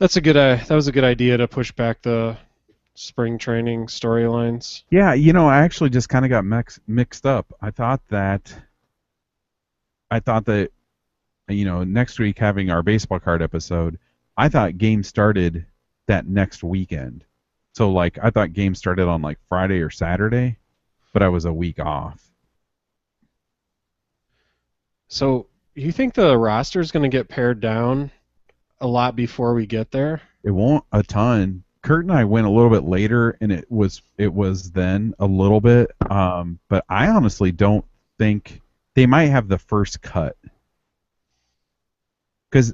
That was a good idea to push back the spring training storylines. Yeah, I actually just kind of got mixed up. I thought that next week having our baseball card episode, I thought games started that next weekend. So like I thought games started on like Friday or Saturday, but I was a week off. So you think the roster is going to get pared down a lot before we get there? It won't a ton. Kurt and I went a little bit later, and it was then a little bit. But I honestly don't think they might have the first cut because,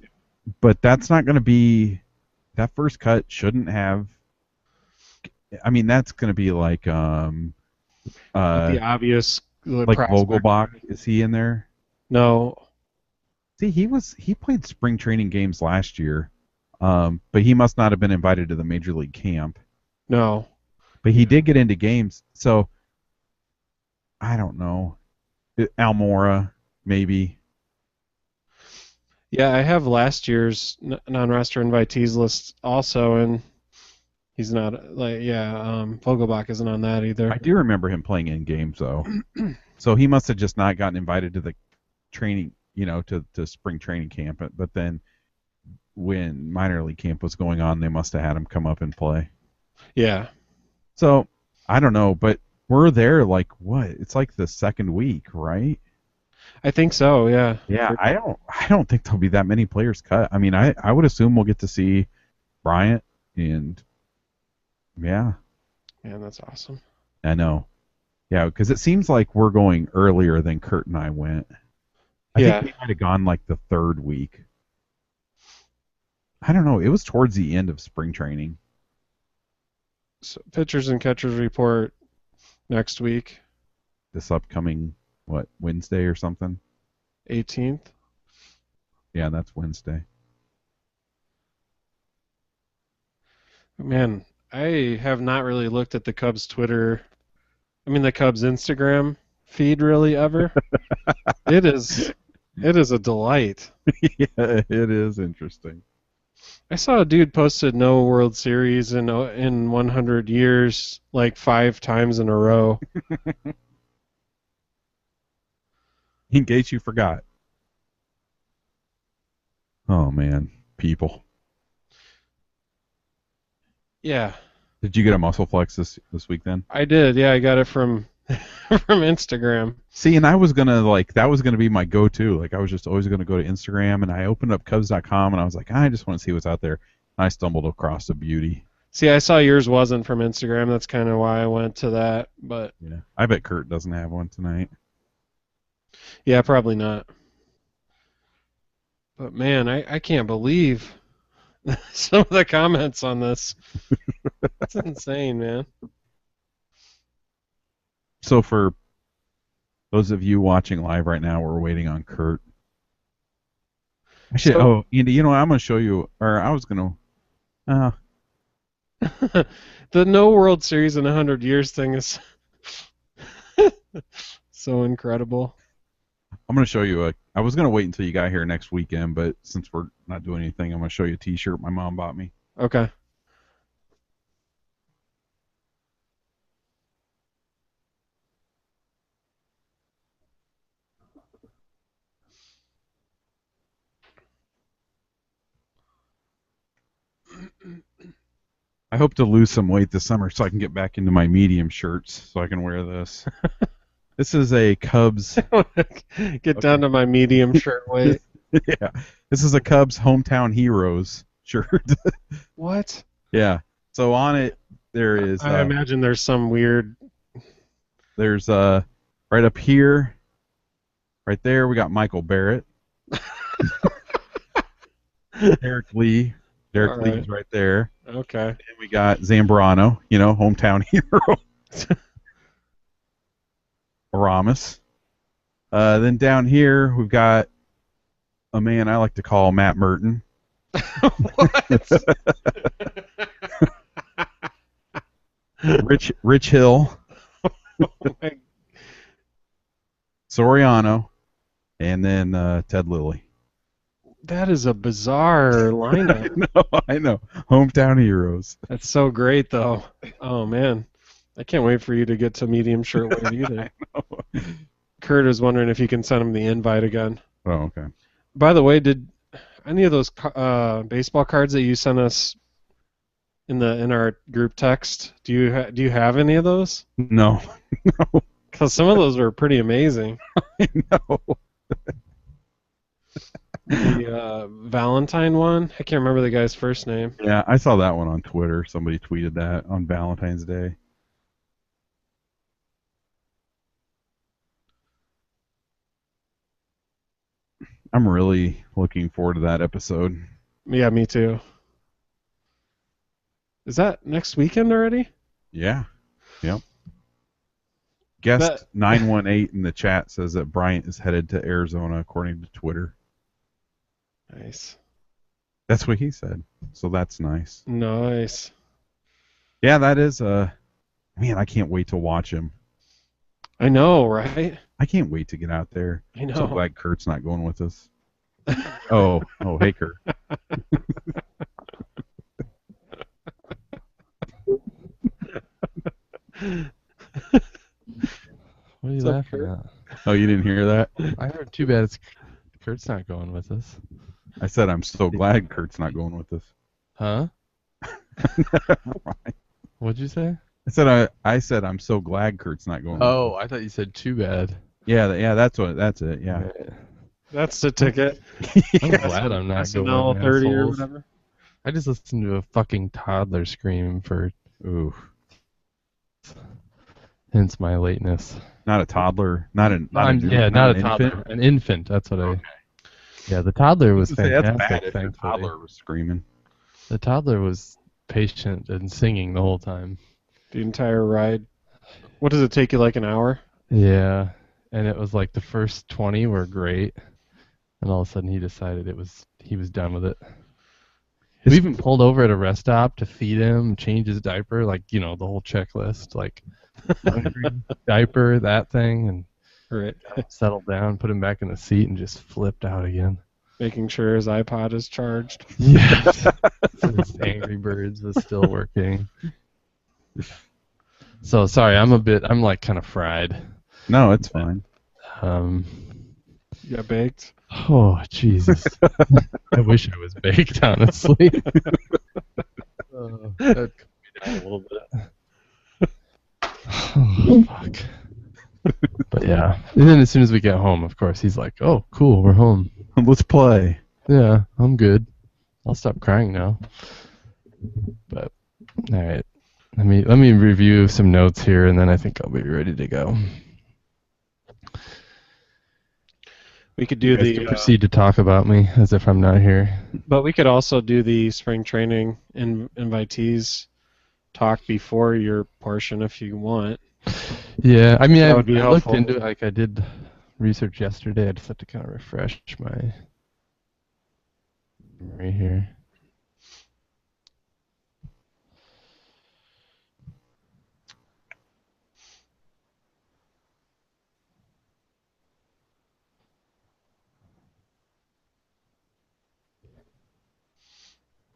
but that's not going to be that first cut shouldn't have. I mean, that's going to be Like uh the obvious like prospect. Vogelbach. Is he in there? No, See, he played spring training games last year, but he must not have been invited to the major league camp. no. But he did get into games, so I don't know. Almora, maybe. Yeah, I have last year's non-roster invitees list also, and he's not like yeah. Vogelbach isn't on that I either. do remember him playing in games though. So he must have just not gotten invited to the training, to spring training camp. But then when minor league camp was going on, they must have had him come up and play. Yeah, So I don't know, but we're there like what? It's like the second week, right? I think so. Yeah, Yeah, I don't think there'll be that many players cut. I mean, I would assume we'll get to see Bryant and yeah, man, that's awesome. I know. Yeah, because it seems like we're going earlier than Kurt and I went. I think Yeah, we might have gone like the third week. I don't know. It was towards the end of spring training. so pitchers and catchers report next week, This upcoming what Wednesday or something? 18th. Yeah, that's Wednesday. Man, I have not really looked at the Cubs Twitter. I mean, the Cubs Instagram feed really ever. It is, it is a delight. Yeah, it is interesting. I saw a dude posted no World Series in 100 years like 5 times in a row. In case you forgot. Oh man, people. Yeah, Did you get a muscle flex this week then? I did. Yeah, I got it from from Instagram. See, and I was gonna like that was gonna be my go-to. Like I was just always gonna go to Instagram, and I opened up Cubs.com, and I was like, I just want to see what's out there. I stumbled across a beauty. See, I saw yours wasn't from Instagram. That's kind of why I went to that. But Yeah, I bet Kurt doesn't have one tonight. yeah, probably not. But man, I can't believe some of the comments on this. It's insane, man. So for those of you watching live right now, we're waiting on Kurt. Actually, So oh, Andy, I'm gonna show you, or I was gonna. Uh, the no World Series in 100 years thing is so incredible. I'm gonna show you a. I was gonna wait until you got here next weekend, but since we're not doing anything, I'm gonna show you a T-shirt my mom bought me. Okay. I hope to lose some weight this summer so I can get back into my medium shirts so I can wear this. This is a Cubs. Get down Okay. to my medium shirt weight. Yeah. This is a Cubs hometown heroes shirt. What? Yeah. So on it there is I imagine there's some weird. there's right up here, right there we got Michael Barrett, Derek Lee. All Derek right. Lee's right there. Okay. And we got Zambrano, hometown hero. Aramis. Then down here we've got a man I like to call Matt Merton. What? Rich Hill, Like, Soriano, and then Ted Lilly. That is a bizarre lineup. I know. Hometown heroes. That's so great, though. Oh man, I can't wait for you to get to medium shortwave either. Kurt is wondering if you can send him the invite again. Oh, okay. By the way, did any of those baseball cards that you sent us in our group text? Do you have any of those? No. No. Because some of those were pretty amazing. I know. The Valentine one, I can't remember the guy's first name. Yeah, I saw that one on Twitter. Somebody tweeted that on Valentine's Day. I'm really looking forward to that episode. Yeah, me too. Is that next weekend already? Yeah. Yep. Guest That- 918 in the chat says that Bryant is headed to Arizona according to Twitter. Nice. That's what he said. So that's nice. Nice. Yeah, that is man, I can't wait to watch him. I know, right? I can't wait to get out there. I know. So glad Kurt's not going with us. Oh, hey Kurt. What are you What's up, laughing Kurt? at? Oh, you didn't hear that? I heard. Too bad it's Kurt's not going with us. I said I'm so glad Kurt's not going with us. Huh? What'd you say? I said I'm so glad Kurt's not going. Oh, with us. I thought you said too bad. Yeah, that's it. Yeah. That's the ticket. I'm glad I'm not SNL going. 30 or assholes. whatever. I just listened to a fucking toddler scream for Ooh, hence my lateness. not a toddler, not a Not an a toddler, infant? an infant. That's what I. Yeah, the toddler was Say, that's bad fantastic. if your Thankfully, toddler was screaming. the toddler was patient and singing the whole time. The entire ride. What does it take you, like an hour? Yeah, and it was like the first 20 were great, and all of a sudden he decided he was done with it. We even pulled over at a rest stop to feed him, change his diaper, like the whole checklist, like hungry, diaper, that thing, and Right. settled down, put him back in the seat, and just flipped out again. Making sure his iPod is charged. Yes, his Angry Birds was still working. So sorry, I'm like kind of fried. No, it's fine. You got baked? Oh, Jesus. I wish I was baked, honestly. That'd calm me down a little bit. Oh, fuck. But yeah. And then as soon as we get home, of course, he's like, oh, cool, we're home. Let's play. Yeah, I'm good. I'll stop crying now. But, all right. Let me review some notes here, and then I think I'll be ready to go. We could do the. Proceed to talk about me as if I'm not here. But we could also do the spring training invitees talk before your portion if you want. Yeah, I mean, That I would be looked helpful. into it. Like, I did research yesterday. I just have to kind of refresh my memory here.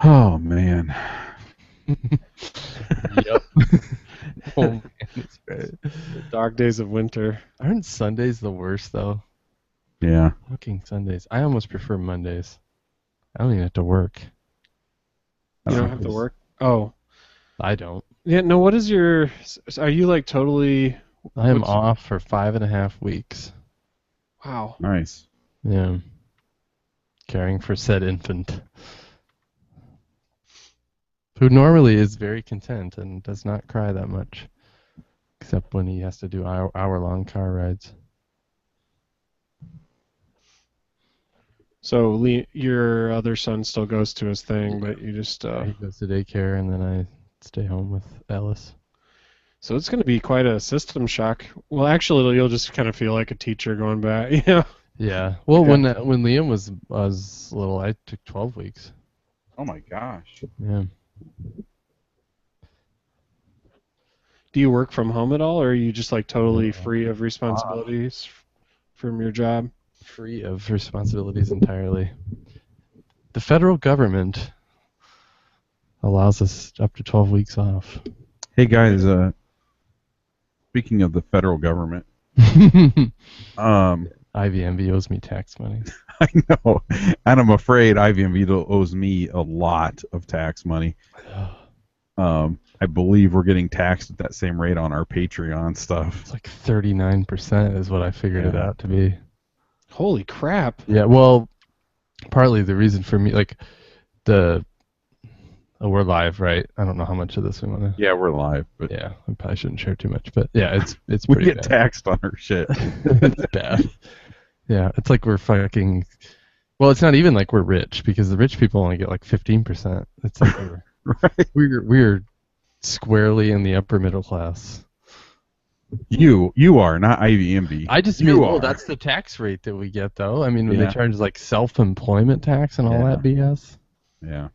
Oh man. Yep. Oh man, that's right. Dog days of winter. Aren't Sundays the worst though? Yeah. Fucking Sundays. I almost prefer Mondays. I don't even have to work. You don't have to work. Oh. I don't. Yeah, no, what is your. Are you like totally. I am What's- off for 5.5 weeks. Wow. Nice. Yeah. Caring for said infant. Who normally is very content and does not cry that much. Except when he has to do hour-long car rides. So your other son still goes to his thing, but you just. He goes to daycare and then I stay home with Ellis. So it's going to be quite a system shock. Well, actually, you'll just kind of feel like a teacher going back. Yeah. Yeah. Well, Okay. when Liam was little, I took 12 weeks. Oh my gosh. Yeah. Do you work from home at all, or are you just like totally free of responsibilities from your job? Free of responsibilities entirely. The federal government allows us up to 12 weeks off. Hey guys, speaking of the federal government, IVMV owes me tax money. I know, and I'm afraid IVMV owes me a lot of tax money. I believe we're getting taxed at that same rate on our Patreon stuff. It's like 39% is what I figured it out to be. Holy crap. Yeah, well, partly the reason for me, like, we're live, right? I don't know how much of this we want to... Yeah, we're live, but Yeah, I probably shouldn't share too much, but yeah, it's we pretty get bad. taxed on our shit. It's bad. Yeah, it's like we're fucking... Well, it's not even like we're rich, because the rich people only get like 15%. It's like Right. we're squarely in the upper middle class. You are, not IVMV. I just You mean, are. well, that's the tax rate that we get, though. I mean, when Yeah. they charge like self-employment tax and all Yeah. that BS. Yeah.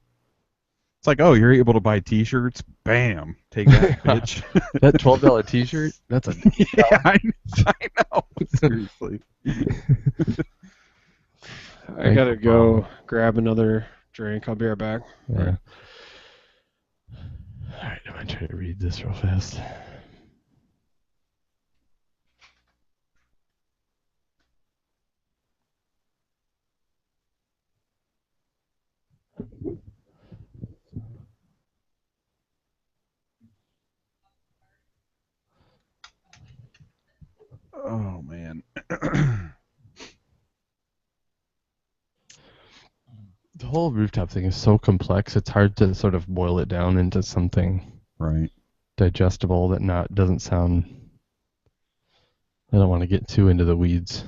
It's like, oh, you're able to buy T-shirts? Bam. Take that, bitch. That $12 T-shirt, that's a... Yeah, I know. Seriously. I gotta go grab another drink. I'll be right back. Yeah. All right, I'm gonna try to read this real fast. Oh, man. The whole rooftop thing is so complex. It's hard to sort of boil it down into something Right. digestible that doesn't sound. I don't want to get too into the weeds.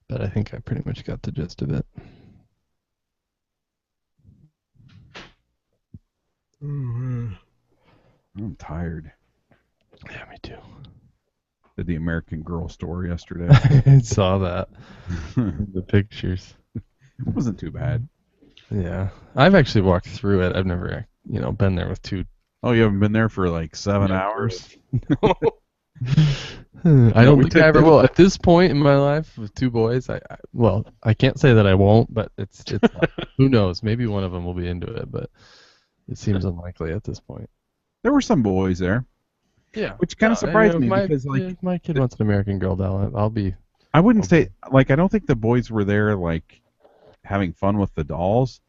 But I think I pretty much got the gist of it. I'm tired. Yeah, me too. Did the American Girl story yesterday. I saw that. The pictures. It wasn't too bad. Yeah. I've actually walked through it. I've never, been there with two. Oh, you haven't been there for like 7 hours? I don't we think took I ever the- will. At this point in my life with two boys, I can't say that I won't, but it's who knows? Maybe one of them will be into it, but it seems unlikely at this point. There were some boys there, Yeah. which kind of surprised me because, like, if my kid wants an American Girl doll, I'll be. I wouldn't say, like, I don't think the boys were there, like, having fun with the dolls,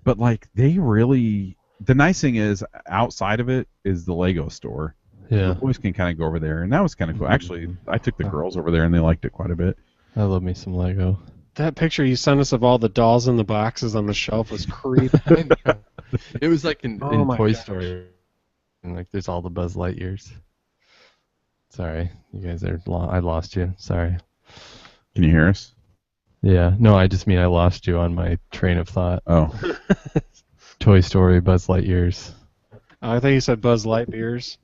but, like, they really, the nice thing is, outside of it is the Lego store. Yeah. The boys can kind of go over there, and that was kind of cool. Actually, I took the girls over there, and they liked it quite a bit. I love me some Lego. That picture you sent us of all the dolls in the boxes on the shelf was creepy. It was like in Oh my Toy gosh. Story, and like there's all the Buzz Lightyears. Sorry, you guys are. I lost you. Sorry. Can you hear us? Yeah. No, I just mean I lost you on my train of thought. Oh. Toy Story, Buzz Lightyears. I think you said Buzz Lightyears.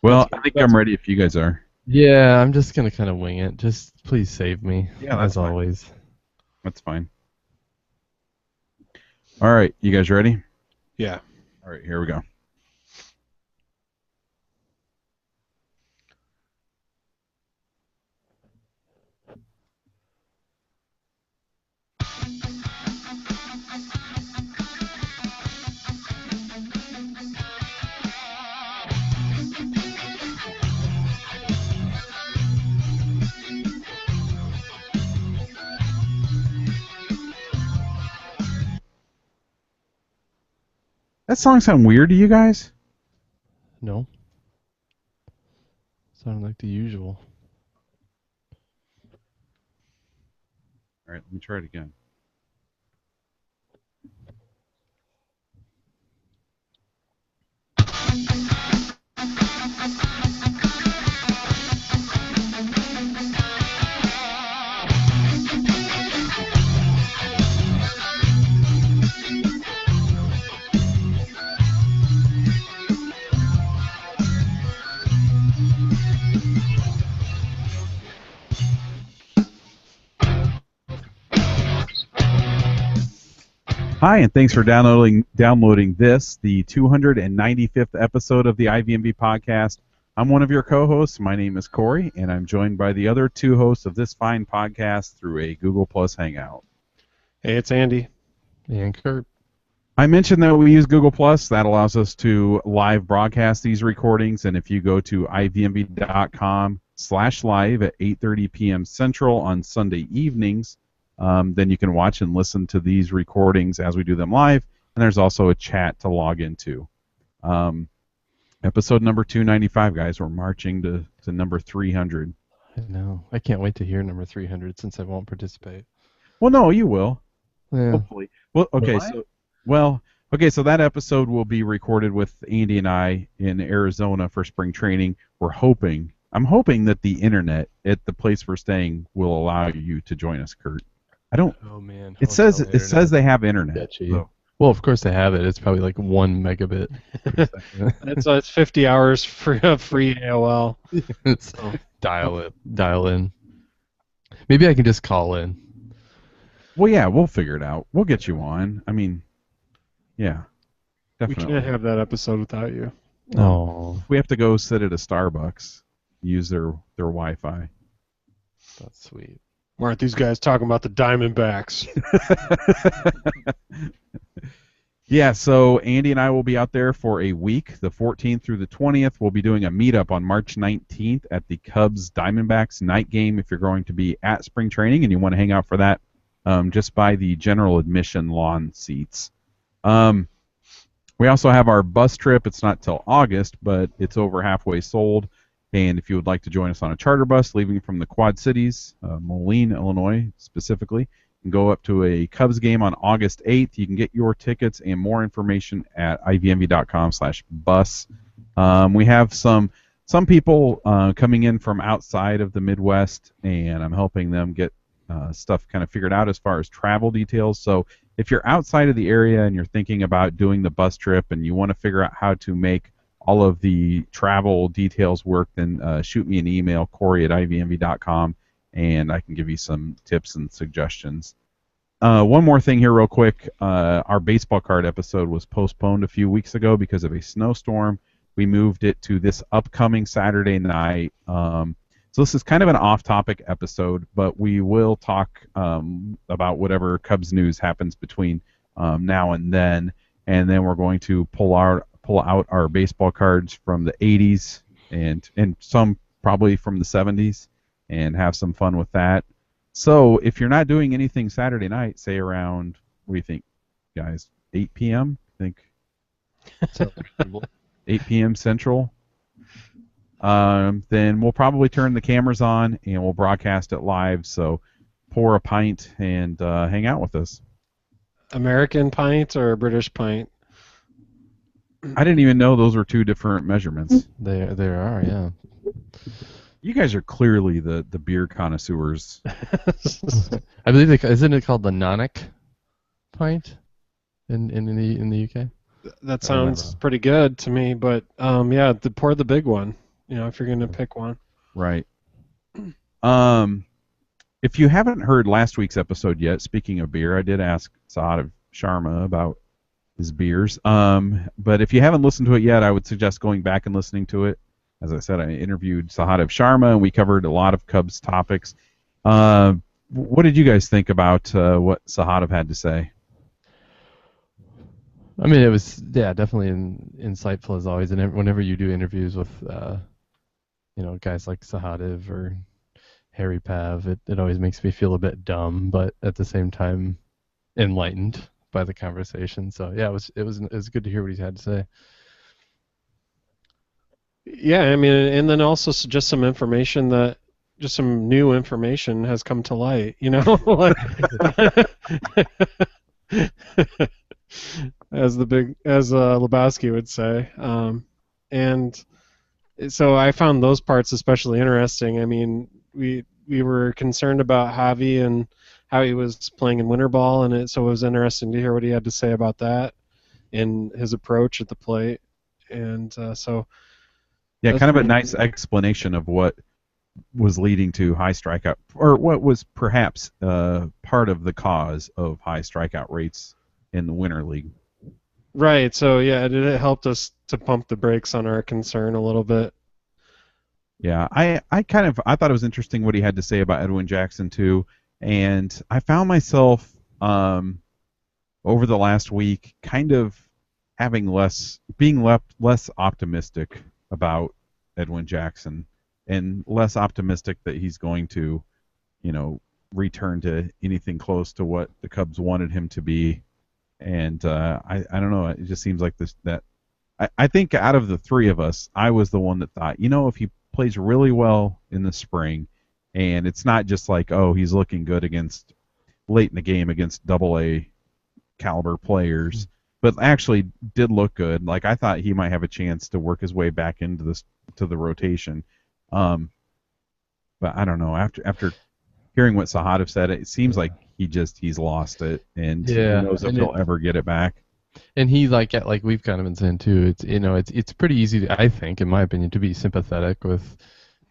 Well, I think I'm ready if you guys are. Yeah, I'm just gonna kind of wing it. Just please save me. Yeah, that's as fine. always. That's fine. All right, you guys ready? Yeah. All right, here we go. That song sound weird to you guys? No. Sounded like the usual. All right, let me try it again. Hi, and thanks for downloading this, the 295th episode of the IVMV podcast. I'm one of your co-hosts. My name is Corey, and I'm joined by the other two hosts of this fine podcast through a Google Plus Hangout. Hey, it's Andy. And Kurt. I mentioned that we use Google Plus. That allows us to live broadcast these recordings, and if you go to ivmv.com/live at 8:30 p.m. Central on Sunday evenings, then you can watch and listen to these recordings as we do them live, and there's also a chat to log into. Episode number 295, guys. We're marching to number 300. I know. I can't wait to hear number 300 since I won't participate. Well, no, you will. Yeah. Hopefully. Well, okay, so that episode will be recorded with Andy and I in Arizona for spring training. I'm hoping that the internet at the place we're staying will allow you to join us, Kurt. Oh man. It says they have internet. Betcha. So. Well, of course they have it. It's probably like 1 megabit. It's 50 hours for free AOL. It's dial in. Maybe I can just call in. Well, yeah, we'll figure it out. We'll get you on. I mean, yeah, definitely. We can't have that episode without you. Oh, We have to go sit at a Starbucks, use their Wi-Fi. that's sweet. Why aren't these guys talking about the Diamondbacks? Yeah, so Andy and I will be out there for a week, the 14th through the 20th. We'll be doing a meetup on March 19th at the Cubs Diamondbacks night game. If you're going to be at spring training and you want to hang out for that, just buy the general admission lawn seats. We also have our bus trip. It's not till August, but it's over halfway sold. And if you would like to join us on a charter bus leaving from the Quad Cities, Moline, Illinois specifically, and go up to a Cubs game on August 8th. You can get your tickets and more information at ivmv.com/bus. We have some people coming in from outside of the Midwest, and I'm helping them get stuff kind of figured out as far as travel details. So if you're outside of the area and you're thinking about doing the bus trip and you want to figure out how to make all of the travel details work, then shoot me an email, Corey@ivmv.com, and I can give you some tips and suggestions. One more thing here real quick. Our baseball card episode was postponed a few weeks ago because of a snowstorm. We moved it to this upcoming Saturday night. So this is kind of an off-topic episode, but we will talk about whatever Cubs news happens between now and then we're going to pull out our baseball cards from the 80s and some probably from the 70s and have some fun with that. So if you're not doing anything Saturday night, say around, what do you think, guys, 8 p.m.? I think 8 p.m. Central. Then we'll probably turn the cameras on and we'll broadcast it live. So pour a pint and hang out with us. American pint or British pint? I didn't even know those were two different measurements. There are, yeah. You guys are clearly the beer connoisseurs. I believe isn't it called the Nonic pint in the UK? That sounds pretty good to me, but yeah, pour the big one. You know, if you're gonna pick one. Right. If you haven't heard last week's episode yet, speaking of beer, I did ask Saad Sharma about his beers. But if you haven't listened to it yet, I would suggest going back and listening to it. As I said, I interviewed Sahadev Sharma, and we covered a lot of Cubs topics. What did you guys think about what Sahadev had to say? I mean, it was definitely insightful as always. And whenever you do interviews with guys like Sahadev or Harry Pav, it always makes me feel a bit dumb, but at the same time enlightened by the conversation. So yeah, it was good to hear what he had to say. Yeah, I mean, and then also just some information just some new information has come to light, you know, as Lebowski would say, and so I found those parts especially interesting. I mean, we were concerned about Javi and how he was playing in winter ball, and so it was interesting to hear what he had to say about that and his approach at the plate, and so. Yeah, kind of a nice explanation of what was leading to high strikeout, or what was perhaps part of the cause of high strikeout rates in the Winter League. Right. So yeah, it helped us to pump the brakes on our concern a little bit. Yeah, I thought it was interesting what he had to say about Edwin Jackson too, and I found myself over the last week kind of being less optimistic about Edwin Jackson and less optimistic that he's going to, you know, return to anything close to what the Cubs wanted him to be. And I don't know, it just seems like I think out of the three of us, I was the one that thought, if he plays really well in the spring, and it's not just like, oh, he's looking good against late in the game against Double-A caliber players, but actually did look good. Like I thought he might have a chance to work his way back into the rotation. But I don't know. After hearing what Sahadev said, it seems like he's lost it, and who knows if he'll ever get it back. And he like we've kind of been saying too. It's pretty easy to, I think, in my opinion, to be sympathetic with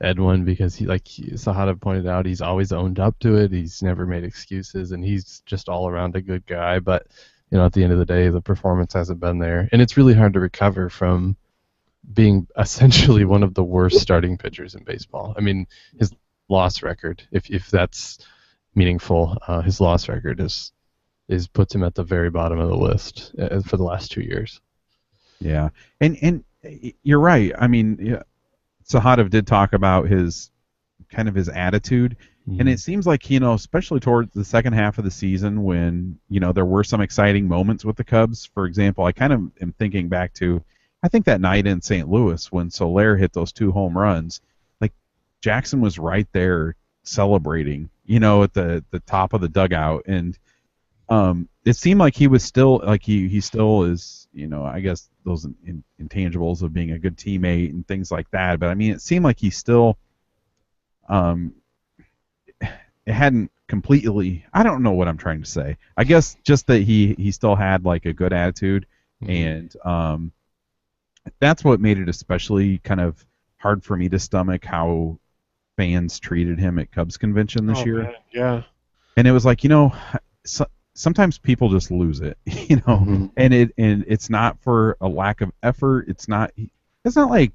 Edwin because Sahadev pointed out, he's always owned up to it. He's never made excuses, and he's just all around a good guy. But at the end of the day, the performance hasn't been there, and it's really hard to recover from being essentially one of the worst starting pitchers in baseball. I mean, his loss record, if that's meaningful, his loss record is puts him at the very bottom of the list for the last 2 years. Yeah, and you're right. I mean, Sahadev did talk about his attitude, and it seems like especially towards the second half of the season when there were some exciting moments with the Cubs. For example, I kind of am thinking back to I think that night in St. Louis when Soler hit those 2 home runs. Like Jackson was right there celebrating, at the top of the dugout, and it seemed like he was still he still is, I guess those intangibles of being a good teammate and things like that. But I mean, it seemed like he still, it hadn't completely. I don't know what I'm trying to say. I guess just that he still had like a good attitude, and that's what made it especially kind of hard for me to stomach how fans treated him at Cubs convention this year. Man, yeah. And it was like, sometimes people just lose it, and it's not for a lack of effort. It's not like,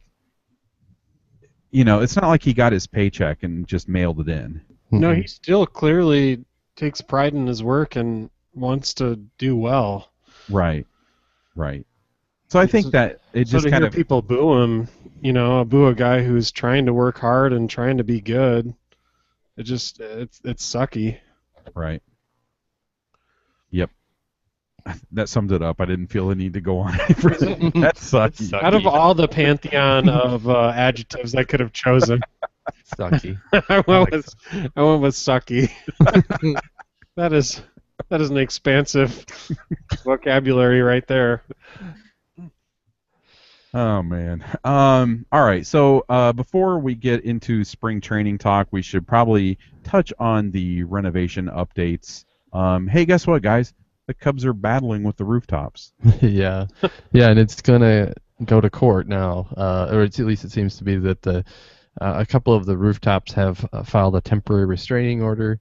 it's not like he got his paycheck and just mailed it in. No, he still clearly takes pride in his work and wants to do well. Right. So I think that it just kind of people boo him, boo a guy who's trying to work hard and trying to be good. It's sucky. Right. Yep. That summed it up. I didn't feel the need to go on. That's sucky. Out of all the pantheon of adjectives I could have chosen, sucky. I went with sucky. That is an expansive vocabulary right there. Oh man. All right. So before we get into spring training talk, we should probably touch on the renovation updates. Hey, guess what, guys? The Cubs are battling with the rooftops. Yeah, and it's gonna go to court now, or at least it seems to be that a couple of the rooftops have filed a temporary restraining order,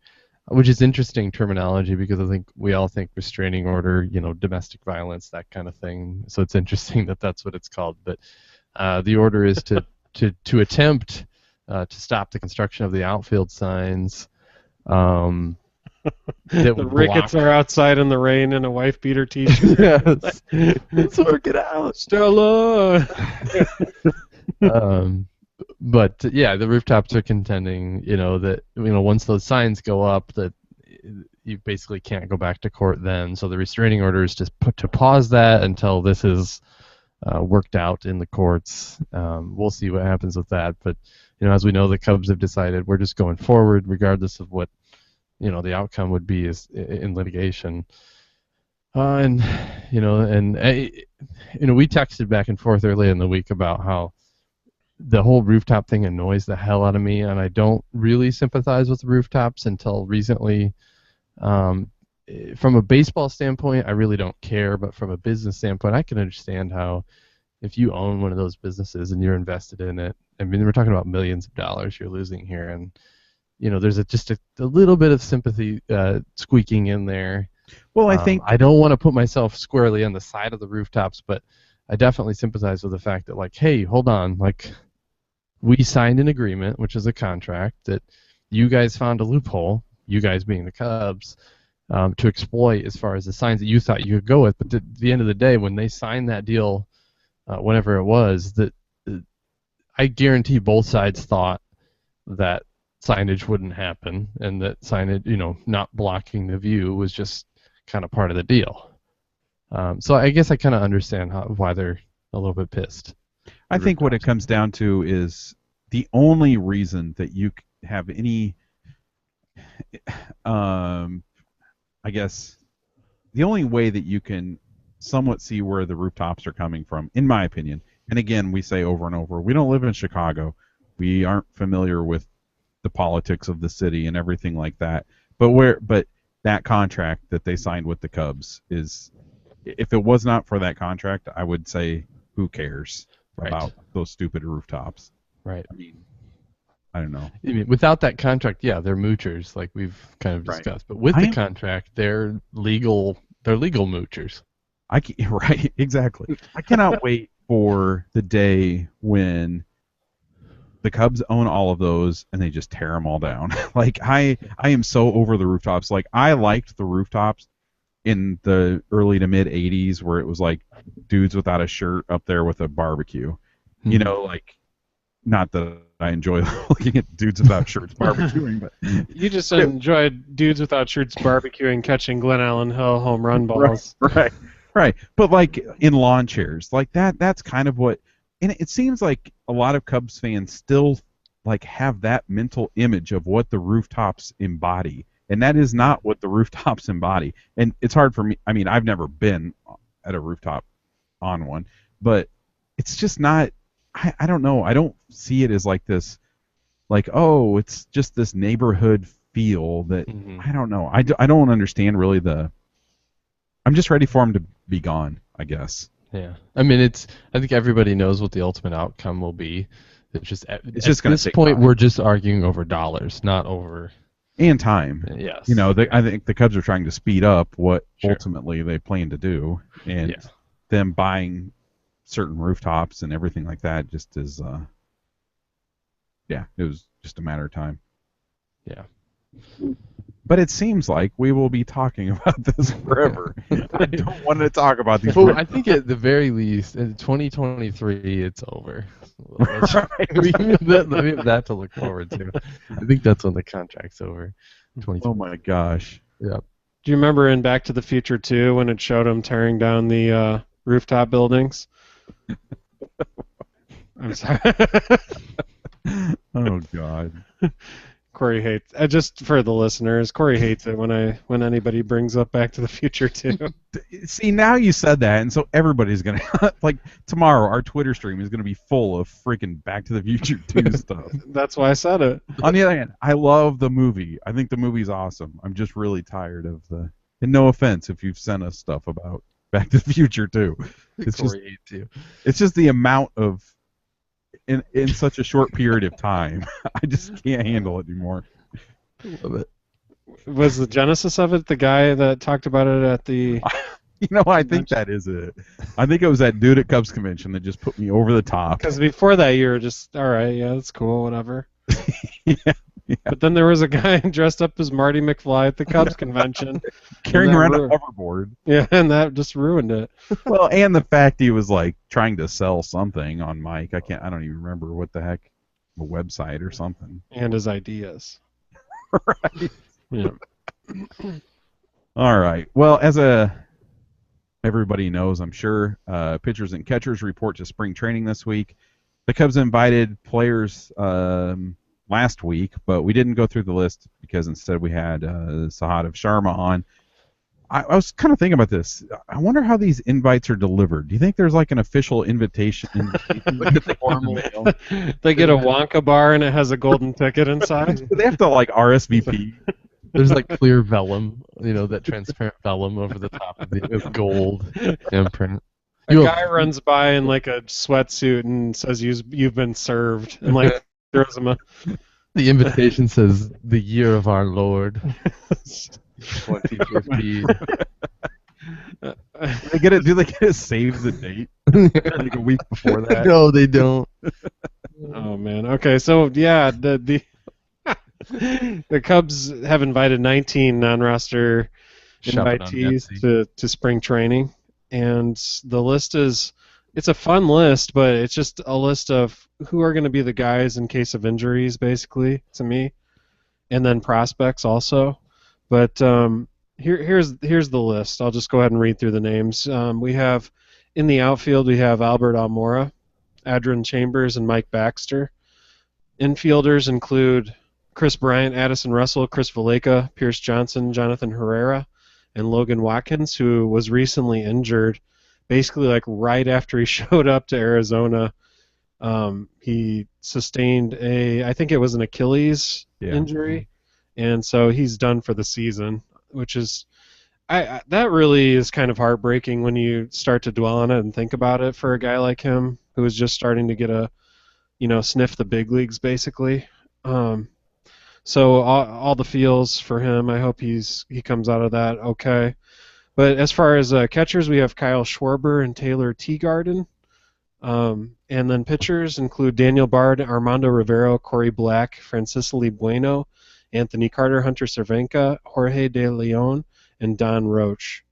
which is interesting terminology because I think we all think restraining order, domestic violence, that kind of thing. So it's interesting that that's what it's called. But the order is to attempt to stop the construction of the outfield signs. The Ricketts are outside in the rain in a wife beater t-shirt. Yes. Let's work it out, Stella. But yeah, the rooftops are contending, that once those signs go up, that you basically can't go back to court then. So the restraining order is just put to pause that until this is worked out in the courts. We'll see what happens with that. But as we know, the Cubs have decided we're just going forward, regardless of what the outcome would be is in litigation. We texted back and forth early in the week about how the whole rooftop thing annoys the hell out of me, and I don't really sympathize with the rooftops until recently. From a baseball standpoint, I really don't care, but from a business standpoint, I can understand how if you own one of those businesses and you're invested in it, I mean, we're talking about millions of dollars you're losing here, and there's just a little bit of sympathy squeaking in there. Well, I think I don't want to put myself squarely on the side of the rooftops, but I definitely sympathize with the fact that, hey, hold on, we signed an agreement, which is a contract, that you guys found a loophole, you guys being the Cubs, to exploit as far as the signs that you thought you could go with. But at the end of the day, when they signed that deal, whenever it was, that I guarantee both sides thought that signage wouldn't happen, and that signage, not blocking the view was just kind of part of the deal. So I guess I kind of understand why they're a little bit pissed. I think what it comes down to is the only reason that you have any, I guess, the only way that you can somewhat see where the rooftops are coming from, in my opinion, and again, we say over and over, we don't live in Chicago. We aren't familiar with the politics of the city and everything like that. But that contract that they signed with the Cubs is, if it was not for that contract, I would say, who cares about those stupid rooftops? Right. I mean, I don't know. I mean, without that contract, yeah, they're moochers, like we've kind of discussed. But with the contract, they're legal moochers. Right, exactly. I cannot wait for the day when the Cubs own all of those and they just tear them all down. Like, I am so over the rooftops. Like, I liked the rooftops in the early to mid 80s where it was like dudes without a shirt up there with a barbecue. You know, like, not that I enjoy looking at dudes without shirts barbecuing, but you just enjoyed dudes without shirts barbecuing, catching Glen Allen Hill home run balls. Right. But like in lawn chairs, like that's kind of what, and it seems like a lot of Cubs fans still like have that mental image of what the rooftops embody, and that is not what the rooftops embody. And it's hard for me. I mean, I've never been at a rooftop on one, but it's just not. I don't know. I don't see it as like this, like, oh, it's just this neighborhood feel that I don't know. I don't understand really I'm just ready for them to be gone, I guess. Yeah. I mean, I think everybody knows what the ultimate outcome will be. It's just at this point we're just arguing over dollars, not over and time. Yes. You know, I think the Cubs are trying to speed up what ultimately they plan to do, and them buying certain rooftops and everything like that just is it was just a matter of time. Yeah. But it seems like we will be talking about this forever. I don't want to talk about these. Well, I think at the very least, in 2023, it's over. We have that to look forward to. I think that's when the contract's over. Oh my gosh. Yeah. Do you remember in Back to the Future 2 when it showed them tearing down the rooftop buildings? I'm sorry. Oh God. Corey hates just for the listeners. Corey hates it when anybody brings up Back to the Future 2. See, now you said that, and so everybody's gonna like tomorrow. Our Twitter stream is gonna be full of freaking Back to the Future 2 stuff. That's why I said it. On the other hand, I love the movie. I think the movie's awesome. I'm just really tired of the. And no offense if you've sent us stuff about Back to the Future 2. It's just the amount of. In such a short period of time, I just can't handle it anymore. Love it. Was the genesis of it the guy that talked about it at the? You know, I think that is it. I think it was that dude at Cubs convention that just put me over the top. Because before that, you were just all right, yeah, that's cool, whatever. Yeah. But then there was a guy dressed up as Marty McFly at the Cubs convention, carrying around a hoverboard. Yeah, and that just ruined it. Well, and the fact he was like trying to sell something on mic. I don't even remember what the heck, a website or something. And his ideas. Right. Yeah. All right. Well, as everybody knows, I'm sure, pitchers and catchers report to spring training this week. The Cubs invited players last week, but we didn't go through the list because instead we had Sahadev Sharma on. I was kind of thinking about this. I wonder how these invites are delivered. Do you think there's like an official invitation? Like it's a formal mail? They get a Wonka bar and it has a golden ticket inside. They have to like RSVP. There's like clear vellum, that transparent vellum over the top of it with gold imprint. A guy runs by in like a sweatsuit and says you've been served, and like throws him The invitation says the year of our Lord. 2015. Do they get to save the date like a week before that? No, they don't. Oh man. Okay, so yeah, the the Cubs have invited 19 non-roster Shove it on invitees Etsy. to spring training, and the list is it's a fun list, but it's just a list of who are going to be the guys in case of injuries, basically to me, and then prospects also. But here's the list. I'll just go ahead and read through the names. We have in the outfield we have Albert Almora, Adrian Chambers, and Mike Baxter. Infielders include Chris Bryant, Addison Russell, Chris Valleca, Pierce Johnson, Jonathan Herrera, and Logan Watkins, who was recently injured, basically like right after he showed up to Arizona. He sustained I think it was an Achilles injury, and so he's done for the season, which is, that really is kind of heartbreaking when you start to dwell on it and think about it for a guy like him who is just starting to get sniff the big leagues basically. So all the feels for him. I hope he comes out of that okay. But as far as catchers, we have Kyle Schwarber and Taylor Teagarden. And then pitchers include Daniel Bard, Armando Rivero, Corey Black, Francisco Bueno, Anthony Carter, Hunter Cervenka, Jorge De Leon, and Don Roach.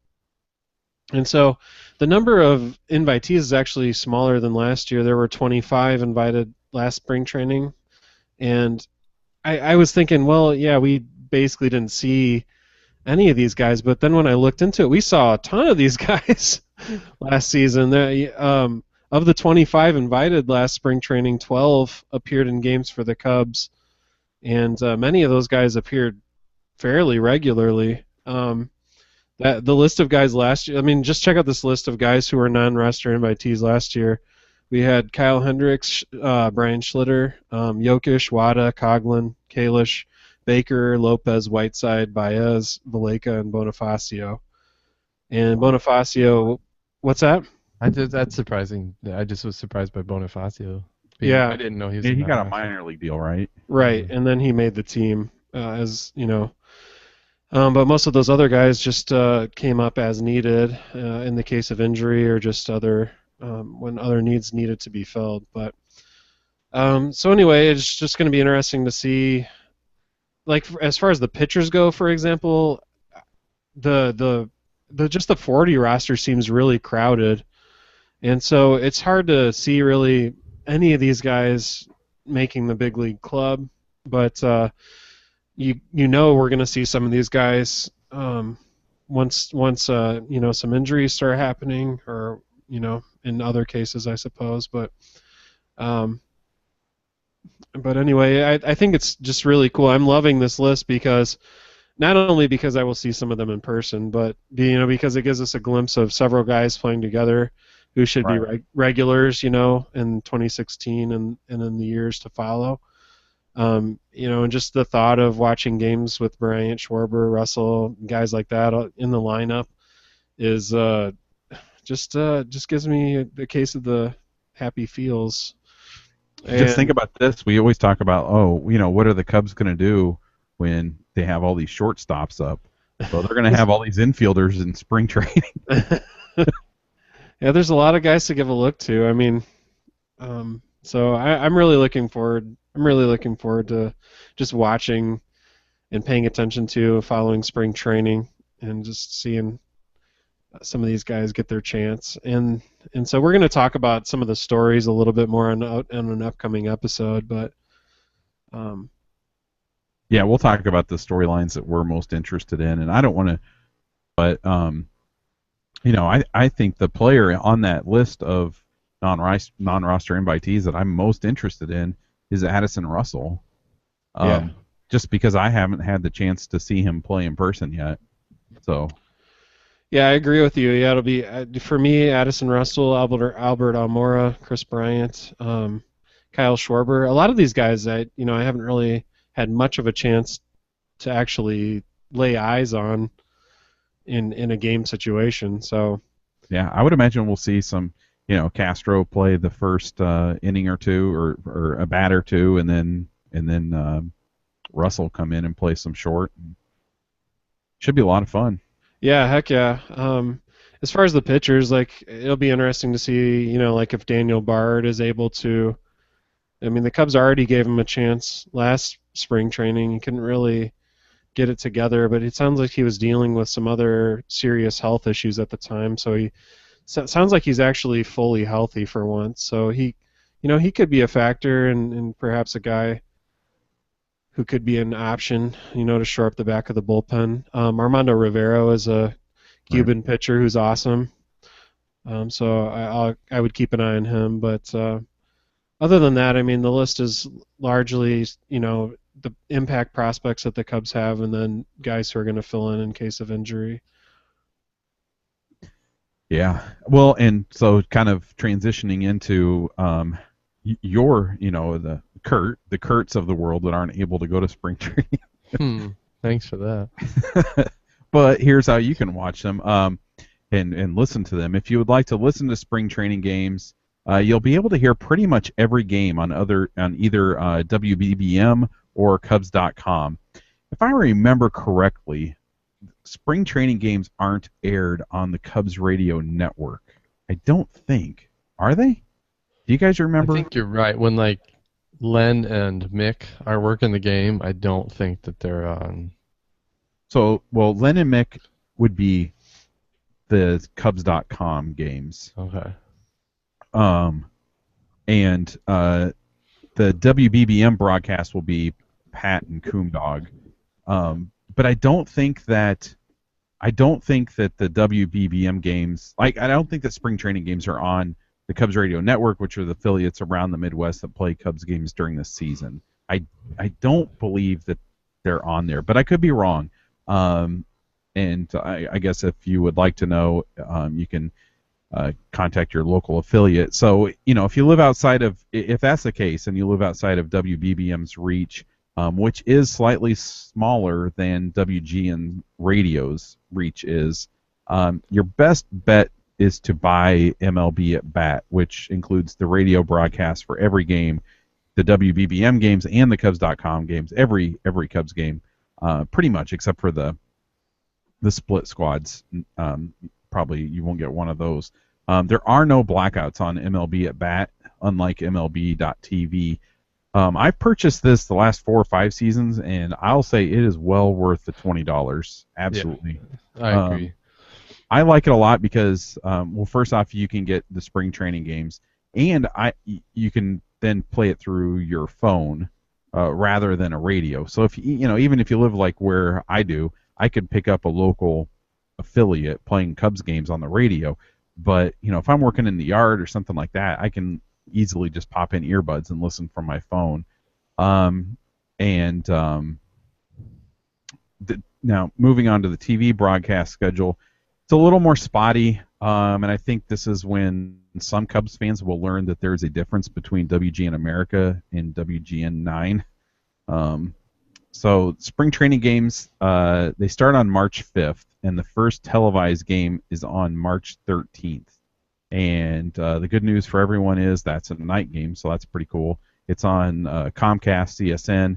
And so the number of invitees is actually smaller than last year. There were 25 invited last spring training. And I was thinking, well, yeah, we basically didn't see any of these guys. But then when I looked into it, we saw a ton of these guys last season. Of the 25 invited last spring training, 12 appeared in games for the Cubs. And many of those guys appeared fairly regularly. The list of guys last year, I mean, just check out this list of guys who were non-roster invitees last year. We had Kyle Hendricks, Brian Schlitter, Jokic, Wada, Coughlin, Kalish, Baker, Lopez, Whiteside, Baez, Valleca, and Bonifacio. And Bonifacio, what's that? That's surprising. I just was surprised by Bonifacio. Yeah. I didn't know he was. Yeah, he got a minor league deal, right? Right, and then he made the team as you know. But most of those other guys just came up as needed in the case of injury or just other when other needs needed to be filled. But so anyway, it's just going to be interesting to see, like as far as the pitchers go, for example, the just the 40 roster seems really crowded, and so it's hard to see really any of these guys making the big league club. But you know we're going to see some of these guys once some injuries start happening, or in other cases I suppose. But anyway, I think it's just really cool. I'm loving this list because not only because I will see some of them in person, but because it gives us a glimpse of several guys playing together who should be regulars, in 2016 and in the years to follow. And just the thought of watching games with Bryant, Schwarber, Russell, guys like that in the lineup is just gives me a case of the happy feels. Just think about this. We always talk about, what are the Cubs going to do when they have all these shortstops up? Well, they're going to have all these infielders in spring training. Yeah, there's a lot of guys to give a look to. I mean, so I'm really looking forward. I'm really looking forward to just watching and paying attention to following spring training and just seeing some of these guys get their chance. And so we're going to talk about some of the stories a little bit more on an upcoming episode. But yeah, we'll talk about the storylines that we're most interested in. And I don't want to, but I think the player on that list of non-roster invitees that I'm most interested in is Addison Russell. Just because I haven't had the chance to see him play in person yet. So. Yeah, I agree with you. Yeah, it'll be for me Addison Russell, Albert Almora, Chris Bryant, Kyle Schwarber. A lot of these guys I haven't really had much of a chance to actually lay eyes on in a game situation. So. Yeah, I would imagine we'll see some. Castro play the first inning or two, or a bat or two, and then Russell come in and play some short. Should be a lot of fun. Yeah, heck yeah. As far as the pitchers, it'll be interesting to see, if Daniel Bard is able to, I mean, the Cubs already gave him a chance last spring training. He couldn't really get it together, but it sounds like he was dealing with some other serious health issues at the time. So sounds like he's actually fully healthy for once. So he could be a factor and perhaps a guy who could be an option, to shore up the back of the bullpen. Armando Rivero is a Cuban pitcher who's awesome. So I would keep an eye on him. But other than that, I mean, the list is largely, the impact prospects that the Cubs have, and then guys who are going to fill in case of injury. Yeah. Well, and so kind of transitioning into the Kurt's of the world that aren't able to go to spring training. Thanks for that. But here's how you can watch them and listen to them. If you would like to listen to spring training games, you'll be able to hear pretty much every game on either WBBM or Cubs.com. If I remember correctly, spring training games aren't aired on the Cubs radio network. I don't think. Are they? Do you guys remember? I think you're right. When Len and Mick are working the game, I don't think that they're on. So, Len and Mick would be the Cubs.com games. Okay. And the WBBM broadcast will be Pat and Coomdog. But I don't think that the WBBM games, I don't think that spring training games are on the Cubs Radio Network, which are the affiliates around the Midwest that play Cubs games during the season. I don't believe that they're on there, but I could be wrong. And I guess if you would like to know, you can contact your local affiliate. So, if you live outside of, if that's the case, and you live outside of WBBM's reach, which is slightly smaller than WGN Radio's reach is, your best bet is to buy MLB at Bat, which includes the radio broadcast for every game, the WBBM games and the Cubs.com games, every Cubs game, pretty much, except for the split squads. Probably you won't get one of those. There are no blackouts on MLB at Bat, unlike MLB.TV. I've purchased this the last 4 or 5 seasons, and I'll say it is well worth the $20. Absolutely. Yeah, I agree. I like it a lot because, first off, you can get the spring training games, and you can then play it through your phone rather than a radio. So if even if you live like where I do, I could pick up a local affiliate playing Cubs games on the radio. But if I'm working in the yard or something like that, I can easily just pop in earbuds and listen from my phone. Now moving on to the TV broadcast schedule, it's a little more spotty, and I think this is when some Cubs fans will learn that there's a difference between WGN America and WGN 9. So spring training games, they start on March 5th, and the first televised game is on March 13th. And the good news for everyone is that's a night game, so that's pretty cool. It's on Comcast, CSN.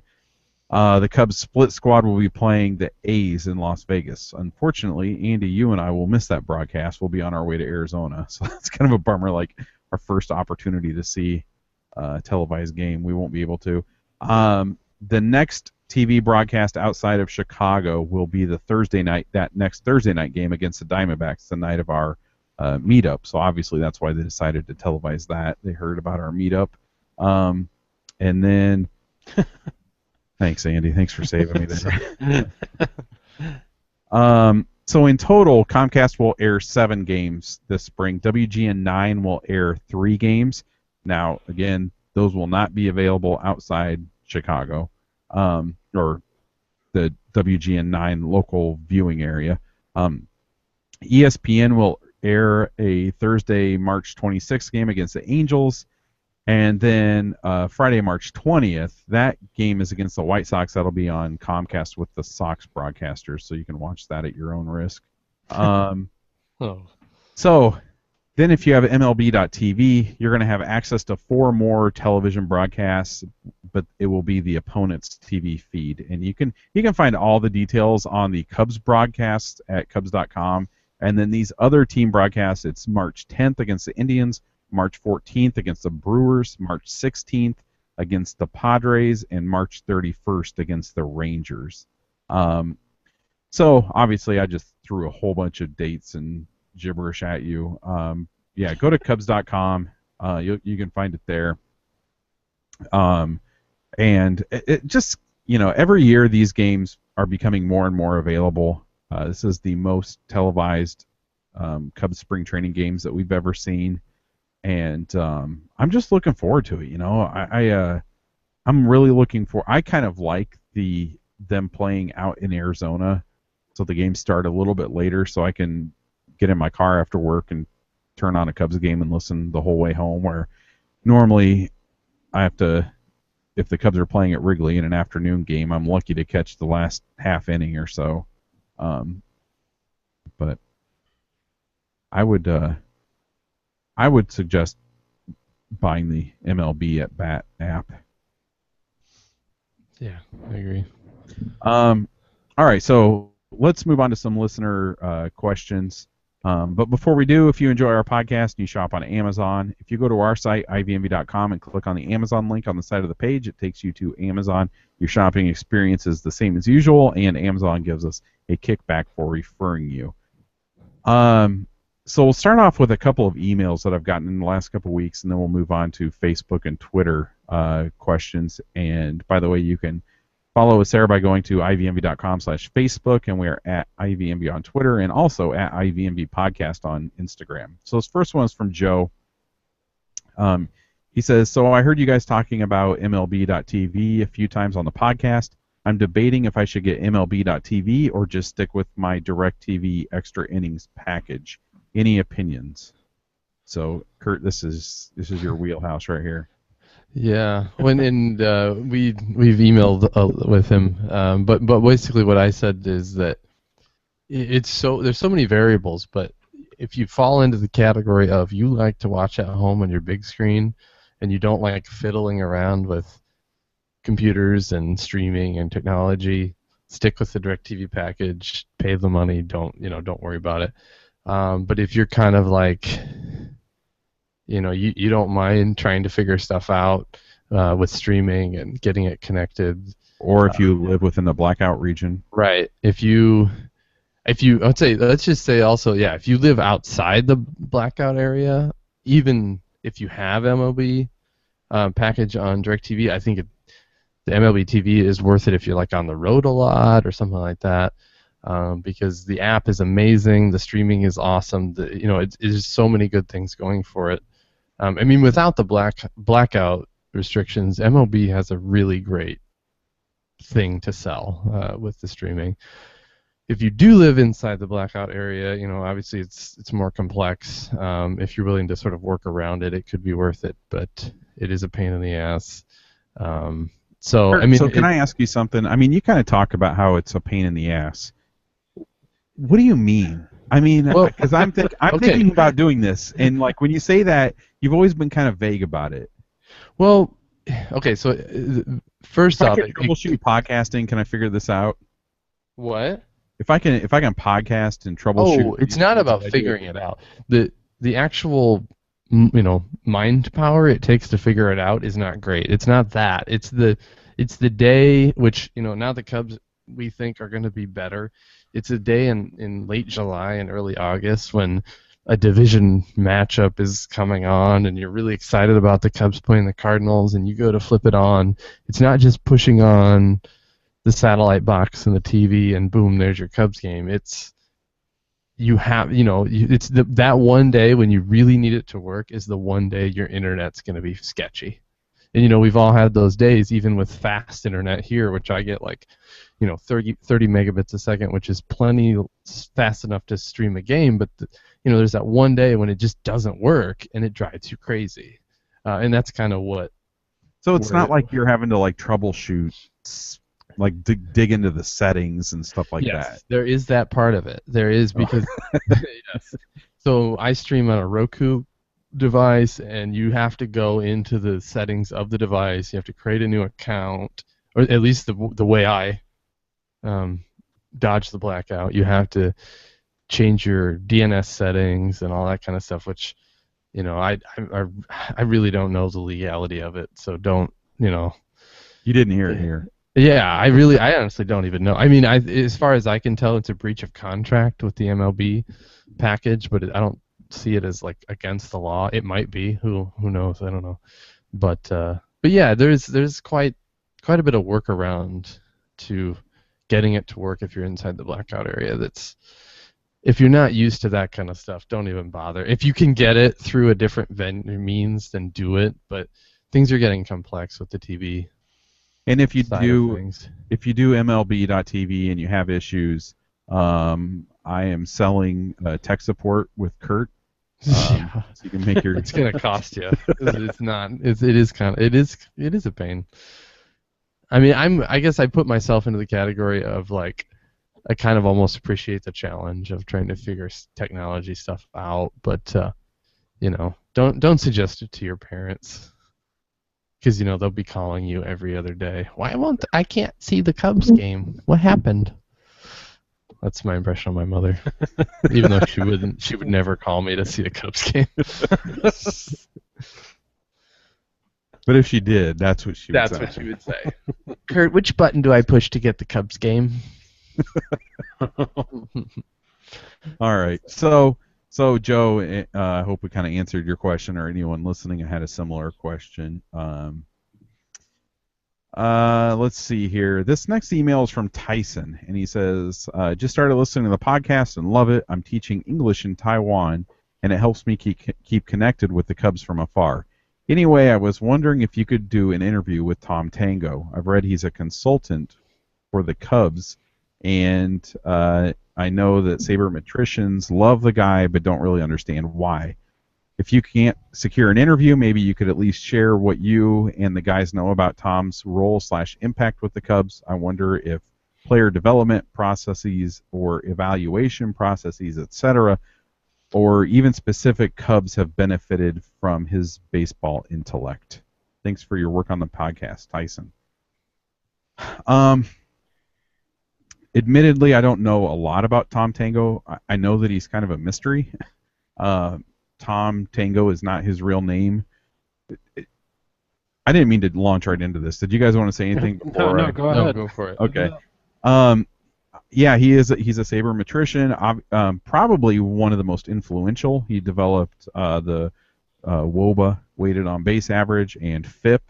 The Cubs split squad will be playing the A's in Las Vegas. Unfortunately, Andy, you and I will miss that broadcast. We'll be on our way to Arizona, so that's kind of a bummer. Like our first opportunity to see a televised game, we won't be able to. The next TV broadcast outside of Chicago will be the next Thursday night game against the Diamondbacks, the night of our meetup. So obviously that's why they decided to televise that. They heard about our meetup, and then. Thanks, Andy. Thanks for saving me there. So in total, Comcast will air 7 games this spring. WGN 9 will air 3 games. Now, again, those will not be available outside Chicago or the WGN 9 local viewing area. ESPN will air a Thursday, March 26th game against the Angels. And then Friday, March 20th, that game is against the White Sox. That'll be on Comcast with the Sox broadcasters, so you can watch that at your own risk. So then if you have MLB.TV, you're going to have access to 4 more television broadcasts, but it will be the opponent's TV feed. And you can find all the details on the Cubs broadcast at Cubs.com. And then these other team broadcasts, it's March 10th against the Indians, March 14th against the Brewers, March 16th against the Padres and March 31st against the Rangers. So obviously I just threw a whole bunch of dates and gibberish at you. Yeah, go to Cubs.com. You can find it there. And it just, every year these games are becoming more and more available. This is the most televised Cubs spring training games that we've ever seen, and I'm just looking forward to it. I'm really looking for. I kind of like them playing out in Arizona, so the games start a little bit later, so I can get in my car after work and turn on a Cubs game and listen the whole way home. Where normally I have to, if the Cubs are playing at Wrigley in an afternoon game, I'm lucky to catch the last half inning or so. But I would suggest buying the MLB at Bat app. Yeah, I agree. All right, so let's move on to some listener questions. But before we do, if you enjoy our podcast and you shop on Amazon, if you go to our site, ivmv.com, and click on the Amazon link on the side of the page, it takes you to Amazon. Your shopping experience is the same as usual, and Amazon gives us a kickback for referring you. So we'll start off with a couple of emails that I've gotten in the last couple of weeks, and then we'll move on to Facebook and Twitter questions. And by the way, you can follow us there by going to ivmv.com/Facebook, and we are at ivmv on Twitter and also at ivmv podcast on Instagram. So this first one is from Joe. He says, so I heard you guys talking about MLB.TV a few times on the podcast. I'm debating if I should get MLB.TV or just stick with my DirecTV extra innings package. Any opinions? So, Kurt, this is your wheelhouse right here. Yeah, we've emailed with him, but basically what I said is that there's so many variables, but if you fall into the category of you like to watch at home on your big screen and you don't like fiddling around with computers and streaming and technology, stick with the DirecTV package, pay the money, don't worry about it. But if you're kind of like, you don't mind trying to figure stuff out with streaming and getting it connected. Or if you live within the blackout region. Right. Let's just say also, yeah, if you live outside the blackout area, even if you have MLB package on DirecTV, I think the MLB TV is worth it if you're like on the road a lot or something like that. Because the app is amazing, the streaming is awesome. It's just so many good things going for it. Without the blackout restrictions, MLB has a really great thing to sell with the streaming. If you do live inside the blackout area, obviously it's more complex. If you're willing to sort of work around it, it could be worth it, but it is a pain in the ass. So can I ask you something? You kind of talk about how it's a pain in the ass. What do you mean? Because I'm thinking about doing this, and like when you say that, you've always been kind of vague about it. Well, okay. So first off, if I can troubleshoot podcasting, can I figure this out? What? If I can podcast and troubleshoot. Oh, it's not about figuring it out. The actual mind power it takes to figure it out is not great. It's not that. It's the day which now the Cubs we think are going to be better. It's a day in late July and early August when a division matchup is coming on and you're really excited about the Cubs playing the Cardinals, and you go to flip it on. It's not just pushing on the satellite box and the TV and boom, there's your Cubs game. It's that one day when you really need it to work is the one day your internet's going to be sketchy. And we've all had those days, even with fast internet here, which I get 30 megabits a second, which is plenty fast enough to stream a game. But there's that one day when it just doesn't work and it drives you crazy, and that's kind of what. So it's not like you're having to troubleshoot, dig into the settings and stuff like that. Yes, there is that part of it. There is because yes. So I stream on a Roku device, and you have to go into the settings of the device. You have to create a new account, or at least the way I dodge the blackout. You have to change your DNS settings and all that kind of stuff, which I really don't know the legality of it, so don't you know. You didn't hear it here. Yeah, I honestly don't even know. I mean, as far as I can tell, it's a breach of contract with the MLB package, but I don't see it as like against the law. It might be. Who knows? I don't know. But yeah, there's quite a bit of workaround to getting it to work if you're inside the blackout area. That's if you're not used to that kind of stuff, don't even bother. If you can get it through a different means, then do it. But things are getting complex with the TV And if you side of things. do MLB.TV and you have issues, I am selling tech support with Kurt. Yeah. So you can make your. It's gonna cost you. It's not. It is a pain. I mean, I guess I put myself into the category of like, I kind of almost appreciate the challenge of trying to figure technology stuff out, but you know, don't suggest it to your parents because you know they'll be calling you every other day. I can't see the Cubs game? What happened? That's my impression of my mother. Even though she would never call me to see the Cubs game. But if she did, that's what she would say. That's what she would say. Kurt, which button do I push to get the Cubs game? All right. So Joe, I hope we kind of answered your question, or anyone listening had a similar question. Let's see here. This next email is from Tyson, and he says, just started listening to the podcast and love it. I'm teaching English in Taiwan, and it helps me keep connected with the Cubs from afar. Anyway, I was wondering if you could do an interview with Tom Tango. I've read he's a consultant for the Cubs, and I know that sabermetricians love the guy but don't really understand why. If you can't secure an interview, maybe you could at least share what you and the guys know about Tom's role/impact with the Cubs. I wonder if player development processes or evaluation processes, etc., or even specific Cubs have benefited from his baseball intellect. Thanks for your work on the podcast, Tyson. Admittedly, I don't know a lot about Tom Tango. I know that he's kind of a mystery. Tom Tango is not his real name. I didn't mean to launch right into this. Did you guys want to say anything before? No, go ahead. No, go for it. Okay. Yeah, he's a sabermetrician. Probably one of the most influential. He developed the WOBA, weighted on base average, and FIP,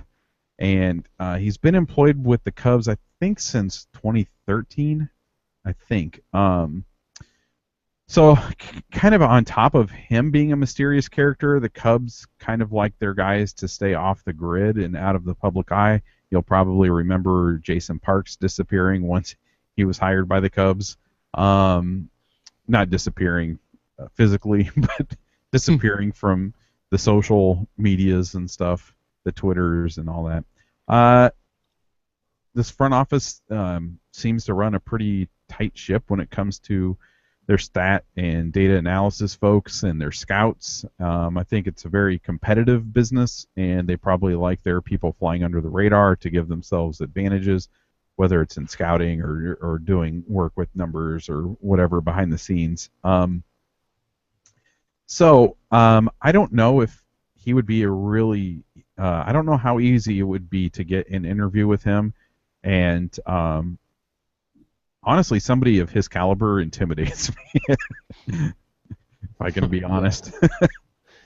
and he's been employed with the Cubs, I think, since 2013. I think. So, kind of on top of him being a mysterious character, the Cubs kind of like their guys to stay off the grid and out of the public eye. You'll probably remember Jason Parks disappearing once he was hired by the Cubs. Not disappearing physically, but disappearing from the social medias and stuff, the Twitters and all that. This front office seems to run a pretty tight ship when it comes to their stat and data analysis folks and their scouts. I think it's a very competitive business, and they probably like their people flying under the radar to give themselves advantages, whether it's in scouting or doing work with numbers or whatever behind the scenes. So I don't know if he would be a really I don't know how easy it would be to get an interview with him, and honestly, somebody of his caliber intimidates me, if I can be honest.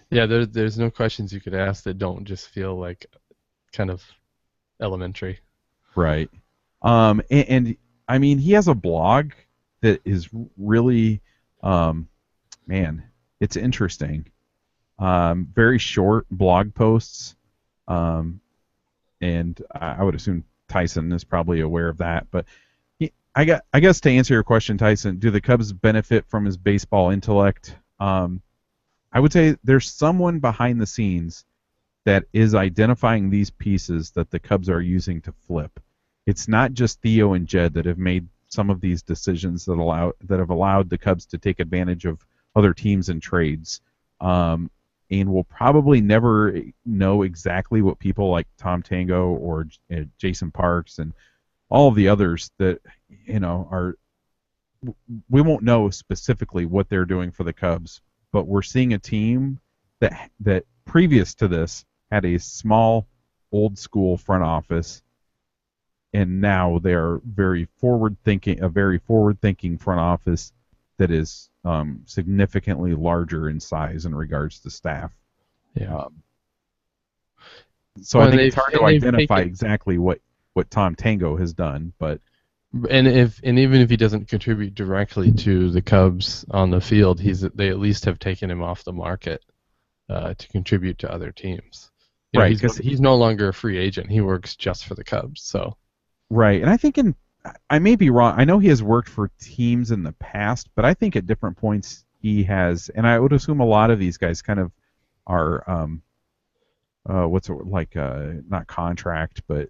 Yeah, there's no questions you could ask that don't just feel like kind of elementary. Right. And I mean, he has a blog that is really, man, it's interesting. Very short blog posts, and I would assume Tyson is probably aware of that. But I guess to answer your question, Tyson, do the Cubs benefit from his baseball intellect? I would say there's someone behind the scenes that is identifying these pieces that the Cubs are using to flip. It's not just Theo and Jed that have made some of these decisions that have allowed the Cubs to take advantage of other teams and trades. And we'll probably never know exactly what people like Tom Tango or Jason Parks and all of the others that are. We won't know specifically what they're doing for the Cubs, but we're seeing a team that previous to this had a small old school front office, and now they are a very forward thinking front office that is significantly larger in size in regards to staff. Yeah. So Well, I think and it's hard they've- to and they've identify taken- exactly what Tom Tango has done, but And even if he doesn't contribute directly to the Cubs on the field, they at least have taken him off the market to contribute to other teams. You know, Right, 'cause- he's no longer a free agent. He works just for the Cubs. So right. And I think I may be wrong. I know he has worked for teams in the past, but I think at different points he has, and I would assume a lot of these guys kind of are not contract, but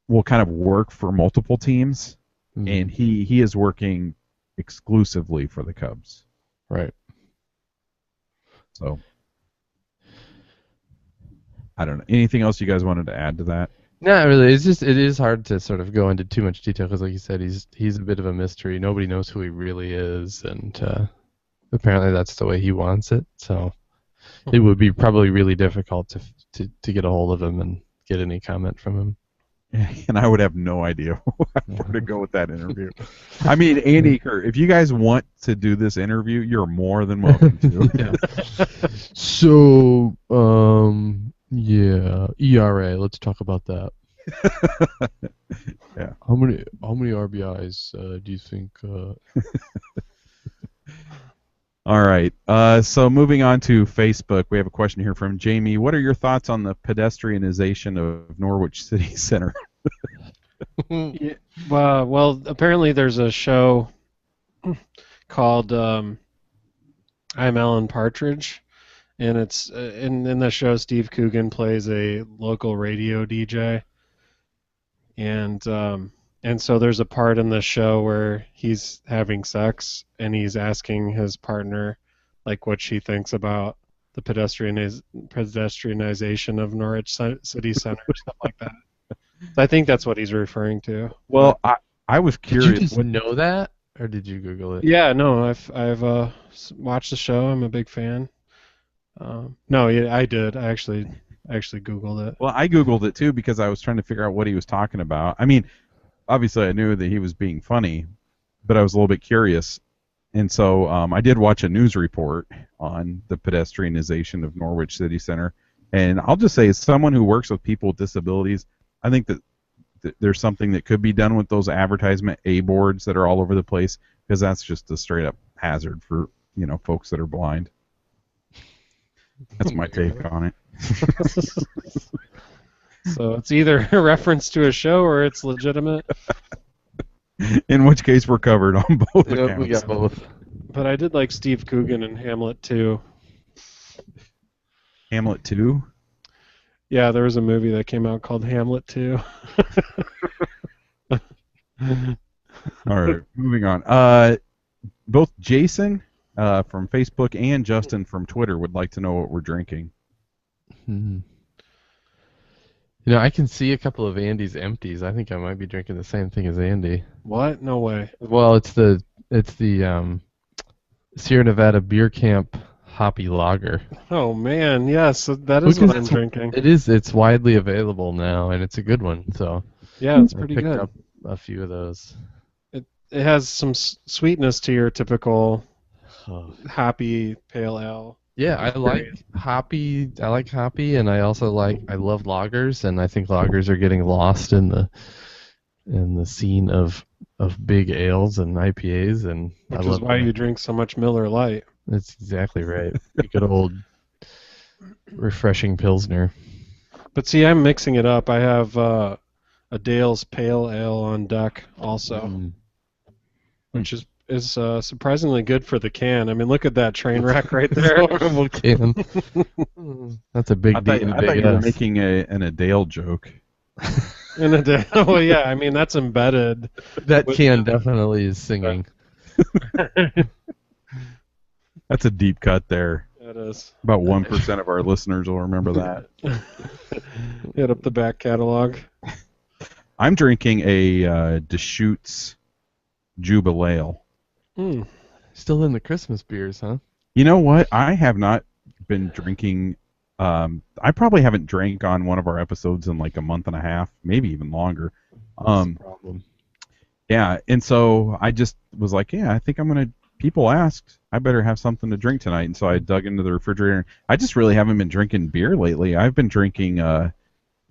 will kind of work for multiple teams, and he is working exclusively for the Cubs. right. So I don't know. Anything else you guys wanted to add to that? Not really. It is hard to sort of go into too much detail because, like you said, he's a bit of a mystery. Nobody knows who he really is, and apparently that's the way he wants it. So it would be probably really difficult to get a hold of him and get any comment from him. And I would have no idea where to go with that interview. I mean, Andy, Kurt, if you guys want to do this interview, you're more than welcome to. So, yeah, ERA. Let's talk about that. Yeah. How many RBIs do you think? All right. So moving on to Facebook, we have a question here from Jamie. What are your thoughts on the pedestrianization of Norwich City Center? Yeah, well, apparently there's a show called I'm Alan Partridge, and it's in the show Steve Coogan plays a local radio DJ, and so there's a part in the show where he's having sex and he's asking his partner like what she thinks about the pedestrianization of Norwich City Center, stuff like that. So I think that's what he's referring to. Well, I was Did curious. you just know that, or did you Google it? Yeah, no, I've watched the show. I'm a big fan. No, yeah, I did. I actually Googled it. Well, I Googled it too because I was trying to figure out what he was talking about. I mean, obviously I knew that he was being funny, but I was a little bit curious. And so I did watch a news report on the pedestrianization of Norwich City Center. And I'll just say, as someone who works with people with disabilities, I think that there's something that could be done with those advertisement A boards that are all over the place, because that's just a straight up hazard for, folks that are blind. That's my take on it. So it's either a reference to a show or it's legitimate. In which case, we're covered on both Yep, accounts. we got both. But I did like Steve Coogan in Hamlet too. Hamlet 2? Yeah, there was a movie that came out called Hamlet 2. All right, moving on. Both Jason from Facebook and Justin from Twitter would like to know what we're drinking. I can see a couple of Andy's empties. I think I might be drinking the same thing as Andy. What? No way. Well, it's the Sierra Nevada Beer Camp Hoppy Lager. Oh man, yes, that is what I'm drinking. It's widely available now, and it's a good one. So Yeah, it's I pretty picked good. up a few of those. It has some sweetness to your typical hoppy pale ale. Yeah, I like hoppy, and I also I love lagers, and I think lagers are getting lost in the scene of big ales and IPAs, and Which is why you drink so much Miller Lite. That's exactly right. A good old refreshing Pilsner. But see, I'm mixing it up. I have a Dale's Pale Ale on deck also, which is surprisingly good for the can. I mean, look at that train wreck right there. Horrible can. That's a big D and a I thought big you were S. making an Adele joke. In a day. Well, yeah. I mean, that's embedded. That can definitely is singing. That's a deep cut there. It is. About 1% of our listeners will remember that. Hit up the back catalog. I'm drinking a Deschutes Jubilale. Still in the Christmas beers, huh? You know what? I have not been drinking I probably haven't drank on one of our episodes in like a month and a half, maybe even longer. That's the problem. Yeah, and so I just was like, yeah, I think I'm gonna. People asked, I better have something to drink tonight, and so I dug into the refrigerator. I just really haven't been drinking beer lately. I've been drinking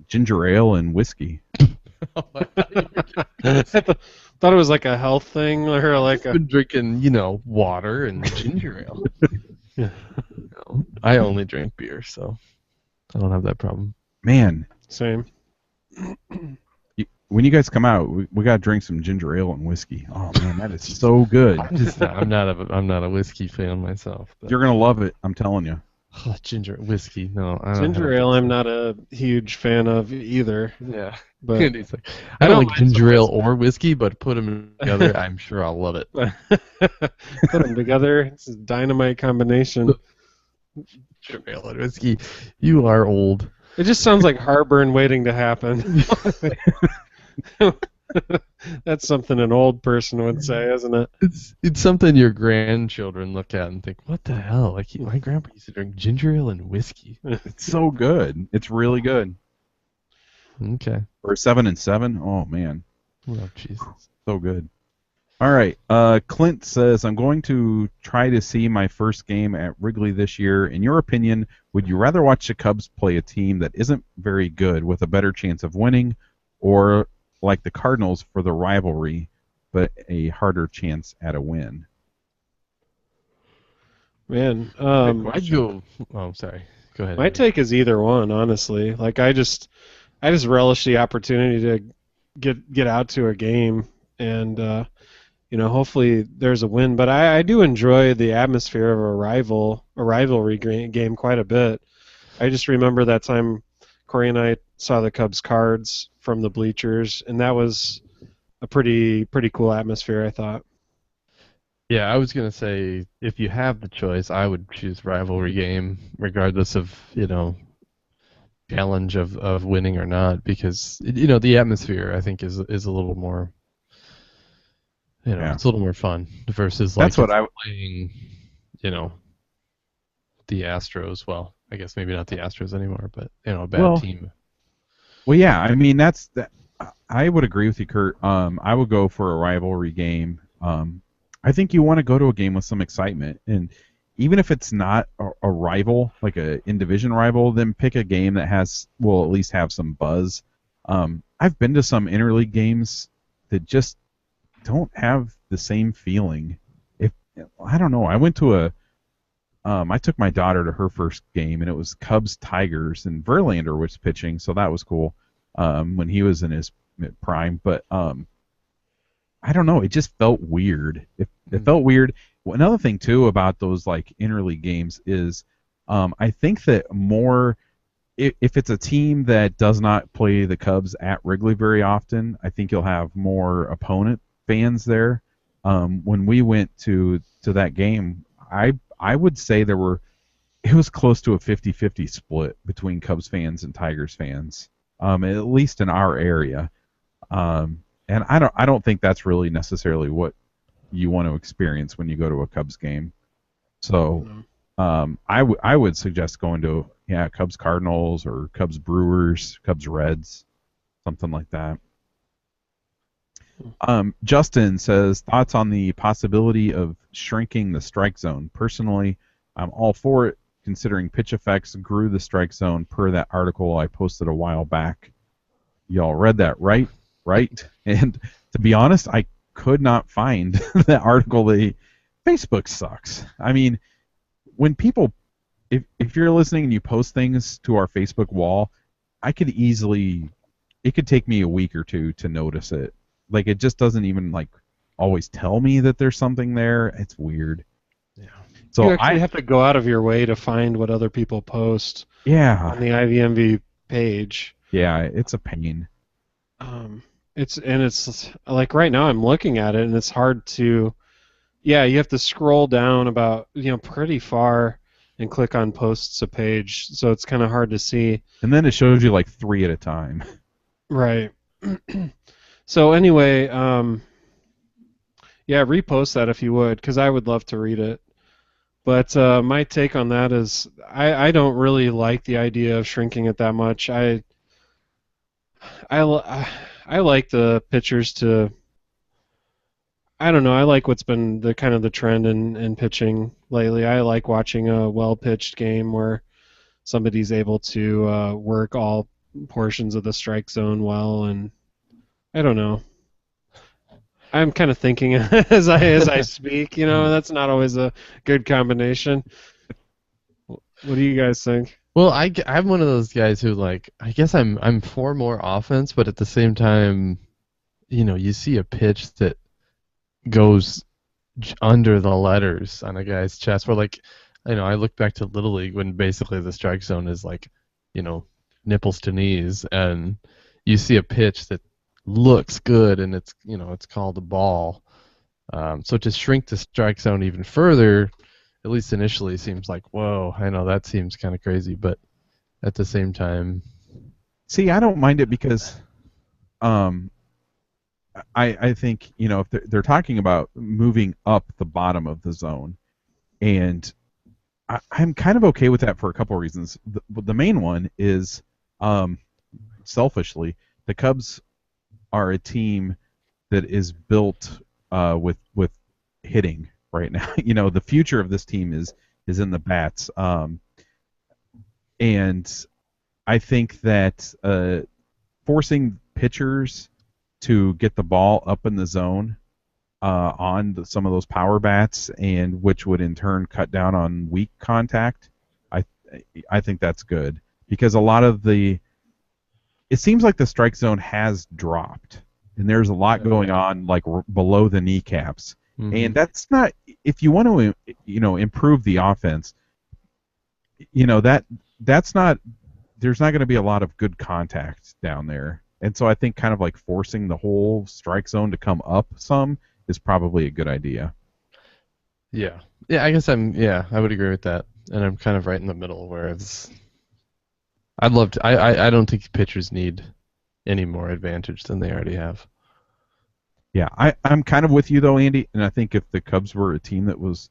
ginger ale and whiskey. I thought it was like a health thing or like I've been drinking, water and ginger ale. I only drink beer, so I don't have that problem. Man, same. when you guys come out, we gotta drink some ginger ale and whiskey. Oh man, that is so good. I'm not a whiskey fan myself. But... You're gonna love it. I'm telling you. Oh, ginger whiskey, no. Ginger ale, I'm not a huge fan of either. Yeah, but I don't like ginger ale or whiskey, but put them together, I'm sure I'll love it. Put them together, it's a dynamite combination. Ginger ale and whiskey, you are old. It just sounds like heartburn waiting to happen. That's something an old person would say, isn't it? It's something your grandchildren look at and think, "What the hell?" Like my grandpa used to drink ginger ale and whiskey. It's so good. It's really good. Okay. For 7 and 7, oh man. Oh Jesus. So good. All right. Clint says, I'm going to try to see my first game at Wrigley this year. In your opinion, would you rather watch the Cubs play a team that isn't very good with a better chance of winning, or like the Cardinals for the rivalry, but a harder chance at a win? Man, I'd go. Oh, sorry. Go ahead. My take is either one, honestly. Like I just relish the opportunity to get out to a game and hopefully there's a win. But I do enjoy the atmosphere of a rivalry game quite a bit. I just remember that time Corey and I saw the Cubs cards from the bleachers, and that was a pretty cool atmosphere, I thought. Yeah, I was gonna say if you have the choice, I would choose rivalry game, regardless of challenge of winning or not, because the atmosphere I think is a little more it's a little more fun versus like That's what playing the Astros. Well, I guess maybe not the Astros anymore, but a bad team. Well, yeah, I mean I would agree with you, Kurt. I would go for a rivalry game. I think you want to go to a game with some excitement, and even if it's not a rival, like a in-division rival, then pick a game that will at least have some buzz. I've been to some interleague games that just don't have the same feeling. I don't know. I went to I took my daughter to her first game, and it was Cubs Tigers, and Verlander was pitching, so that was cool when he was in his prime. But I don't know. It just felt weird. It felt weird. Well, another thing too about those like interleague games is I think that more if it's a team that does not play the Cubs at Wrigley very often, I think you'll have more opponent fans there. When we went to that game, I would say it was close to a 50-50 split between Cubs fans and Tigers fans, at least in our area. And I don't think that's really necessarily what you want to experience when you go to a Cubs game. So I would suggest going to Cubs Cardinals or Cubs Brewers, Cubs Reds, something like that. Justin says, thoughts on the possibility of shrinking the strike zone. Personally, I'm all for it, considering pitch effects grew the strike zone per that article I posted a while back. Y'all read that, right? Right? And to be honest, I could not find that article. Facebook sucks. I mean, when people, if you're listening and you post things to our Facebook wall, it could take me a week or two to notice it. Like, it just doesn't even like always tell me that there's something there. It's weird. Yeah. So you actually have to go out of your way to find what other people post. Yeah. On the IVMV page. Yeah, it's a pain. It's like right now I'm looking at it and it's hard to. Yeah, you have to scroll down about pretty far and click on posts a page, so it's kind of hard to see. And then it shows you like 3 at a time. Right. So anyway, repost that if you would, because I would love to read it. But my take on that is I don't really like the idea of shrinking it that much. I, li- I like the pitchers to. I don't know. I like what's been the kind of the trend in pitching lately. I like watching a well pitched game where somebody's able to work all portions of the strike zone well, and I don't know. I'm kind of thinking as I speak. That's not always a good combination. What do you guys think? Well, I'm one of those guys who like I guess I'm for more offense, but at the same time, you see a pitch that goes under the letters on a guy's chest. Where like, I look back to Little League when basically the strike zone is like, nipples to knees, and you see a pitch that looks good and it's called a ball. So to shrink the strike zone even further, at least initially, seems like, whoa, I know that seems kind of crazy, but at the same time, See, I don't mind it because I think if they're talking about moving up the bottom of the zone, and I'm kind of okay with that for a couple of reasons. The main one is selfishly, the Cubs are a team that is built with hitting right now. The future of this team is in the bats, and I think that forcing pitchers to get the ball up in the zone on some of those power bats, and which would in turn cut down on weak contact, I think that's good because a lot of it seems like the strike zone has dropped, and there's a lot going on like below the kneecaps, and that's not, if you want to improve the offense, that's not, there's not going to be a lot of good contact down there. And so I think kind of like forcing the whole strike zone to come up some is probably a good idea. yeah, I guess I would agree with that, and I'm kind of right in the middle where I'd love to. I don't think pitchers need any more advantage than they already have. Yeah, I'm kind of with you though, Andy, and I think if the Cubs were a team that was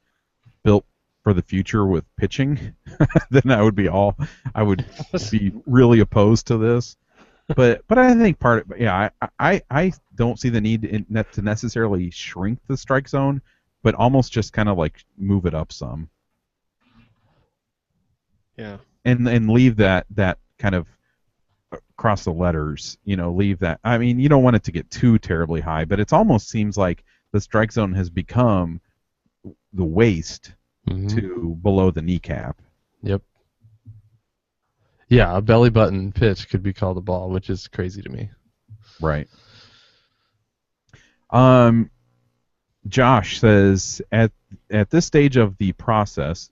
built for the future with pitching, then I would be really opposed to this. But I think I don't see the need to necessarily shrink the strike zone, but almost just kind of like move it up some. Yeah. And leave that kind of across the letters, leave that. I mean, you don't want it to get too terribly high, but it almost seems like the strike zone has become the waist to below the kneecap. Yep. Yeah, a belly button pitch could be called a ball, which is crazy to me. Right. Josh says, at this stage of the process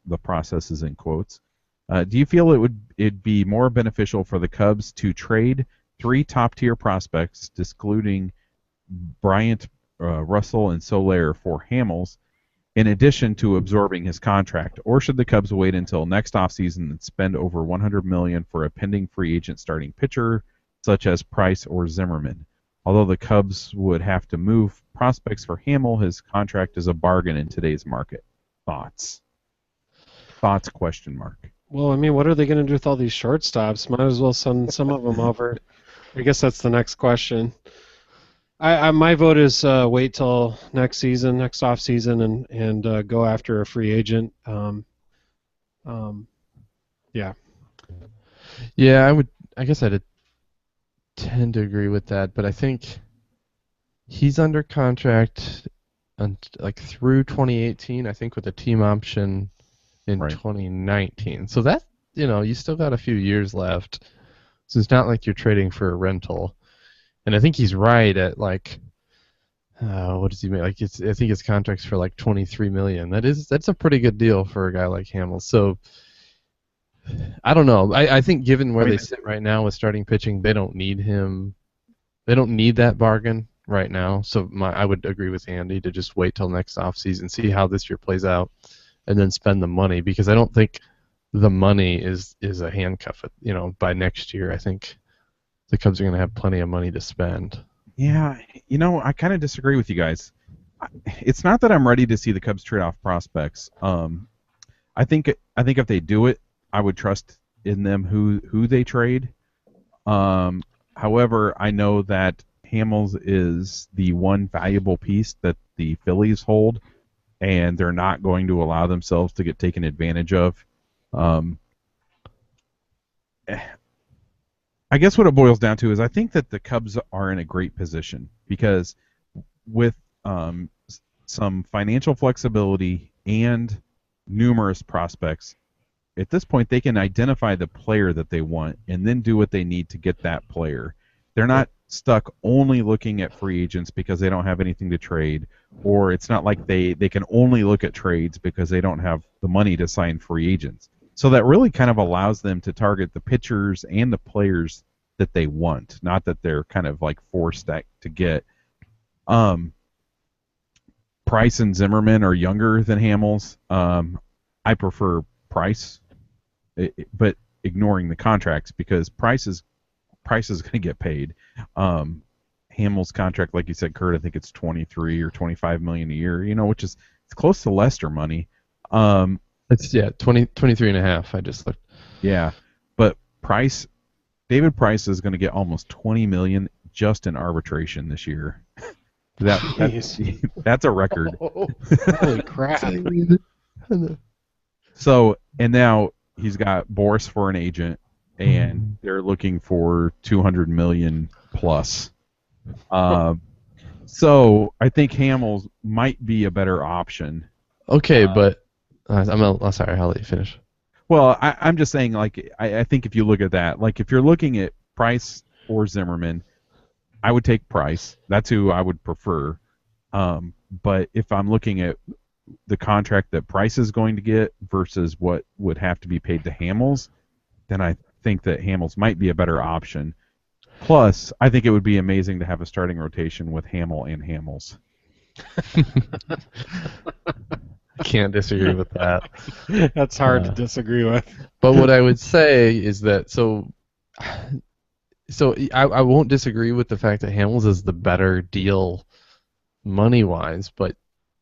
is in quotes, do you feel it'd be more beneficial for the Cubs to trade 3 top-tier prospects, excluding Bryant, Russell, and Soler, for Hamels, in addition to absorbing his contract, or should the Cubs wait until next offseason and spend over $100 million for a pending free agent starting pitcher such as Price or Zimmerman? Although the Cubs would have to move prospects for Hamel, his contract is a bargain in today's market. Thoughts? Question mark. Well, I mean, what are they going to do with all these shortstops? Might as well send some of them over. I guess that's the next question. My vote is wait till next off season, and go after a free agent. Yeah. Yeah, I guess I'd tend to agree with that, but I think he's under contract through 2018. I think with a team option in 2019. So that you still got a few years left. So it's not like you're trading for a rental. And I think he's right at what does he make? I think his contract's for like $23 million. That's a pretty good deal for a guy like Hamels. So I don't know. I think given where they sit right now with starting pitching, they don't need him. They don't need that bargain right now. So I would agree with Andy to just wait till next offseason, see how this year plays out, and then spend the money, because I don't think the money is a handcuff. By next year, I think the Cubs are going to have plenty of money to spend. Yeah, I kind of disagree with you guys. It's not that I'm ready to see the Cubs trade off prospects. I think if they do it, I would trust in them who they trade. However, I know that Hamels is the one valuable piece that the Phillies hold, and they're not going to allow themselves to get taken advantage of. I guess what it boils down to is I think that the Cubs are in a great position because with some financial flexibility and numerous prospects, at this point they can identify the player that they want and then do what they need to get that player. They're not stuck only looking at free agents because they don't have anything to trade, or it's not like they can only look at trades because they don't have the money to sign free agents. So that really kind of allows them to target the pitchers and the players that they want, not that they're kind of like forced to get. Price and Zimmerman are younger than Hamels. I prefer Price, but ignoring the contracts because Price is going to get paid. Hamels' contract, like you said, Kurt, I think it's 23 or 25 million a year. Which is it's close to Lester money. It's 23 and a half. I just looked. Yeah, but David Price is going to get almost 20 million just in arbitration this year. That's a record. Holy crap! So, and now he's got Boris for an agent, and they're looking for 200 million plus. So I think Hamels might be a better option. Okay, but I'm sorry. I'll let you finish. Well, I'm just saying, like, I think if you look at that, like, if you're looking at Price or Zimmerman, I would take Price. That's who I would prefer. But if I'm looking at the contract that Price is going to get versus what would have to be paid to Hamels, then I think that Hamels might be a better option. Plus, I think it would be amazing to have a starting rotation with Hamel and Hamels. I can't disagree with that. That's hard to disagree with. But what I would say is that so I won't disagree with the fact that Hamels is the better deal money-wise, but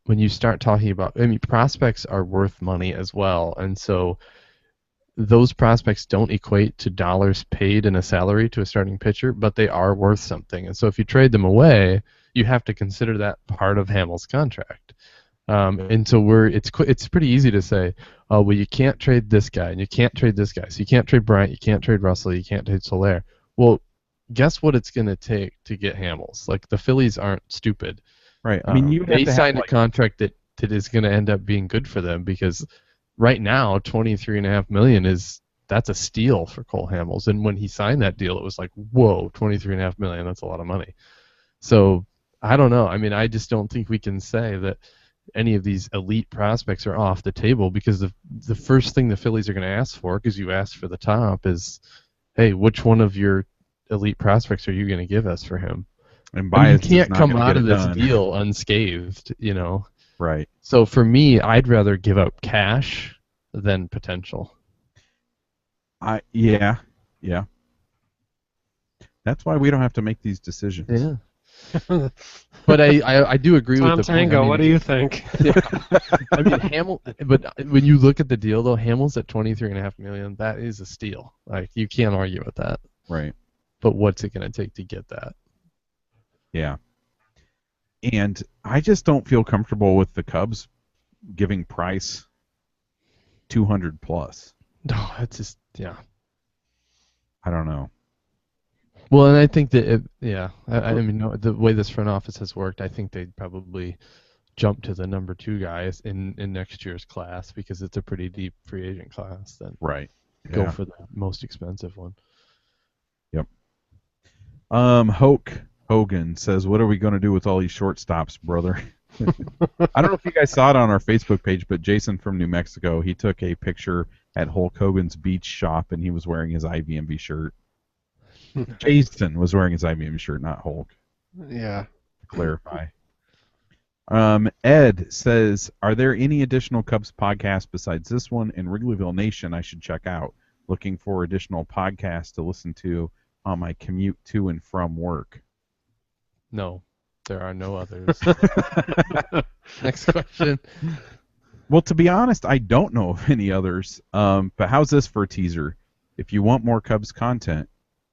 when you start talking about, prospects are worth money as well, and so those prospects don't equate to dollars paid in a salary to a starting pitcher, but they are worth something. And so if you trade them away, you have to consider that part of Hamels' contract. And so it's pretty easy to say, oh, well, you can't trade this guy, and you can't trade this guy. So you can't trade Bryant, you can't trade Russell, you can't trade Soler. Well, guess what it's going to take to get Hamels? Like, the Phillies aren't stupid. Right. They signed a contract that is going to end up being good for them because right now, $23.5 million that's a steal for Cole Hamels. And when he signed that deal, it was like, whoa, $23.5 million, that's a lot of money. So I don't know. I just don't think we can say that any of these elite prospects are off the table because the first thing the Phillies are going to ask for, because you asked for the top, is, hey, which one of your elite prospects are you going to give us for him? And you can't come out of this deal unscathed, Right. So for me, I'd rather give up cash than potential. Yeah. That's why we don't have to make these decisions. Yeah. But I do agree with the Tango, point. what do you think? But when you look at the deal, though, Hamels at $23.5 million, that is a steal. Like, you can't argue with that. Right. But what's it going to take to get that? Yeah. And I just don't feel comfortable with the Cubs giving Price 200 plus. No, it's just, yeah. I don't know. Well, and I think that, the way this front office has worked, I think they'd probably jump to the number 2 guys in next year's class because it's a pretty deep free agent class. Then right. Go for the most expensive one. Yep. Hogan says, what are we going to do with all these shortstops, brother? I don't know if you guys saw it on our Facebook page, but Jason from New Mexico, he took a picture at Hulk Hogan's beach shop, and he was wearing his IVMB shirt. Jason was wearing his IBM shirt, not Hulk. Yeah. To clarify. Ed says, are there any additional Cubs podcasts besides this one in Wrigleyville Nation I should check out? Looking for additional podcasts to listen to on my commute to and from work. No, there are no others. Next question. Well, to be honest, I don't know of any others. But how's this for a teaser? If you want more Cubs content,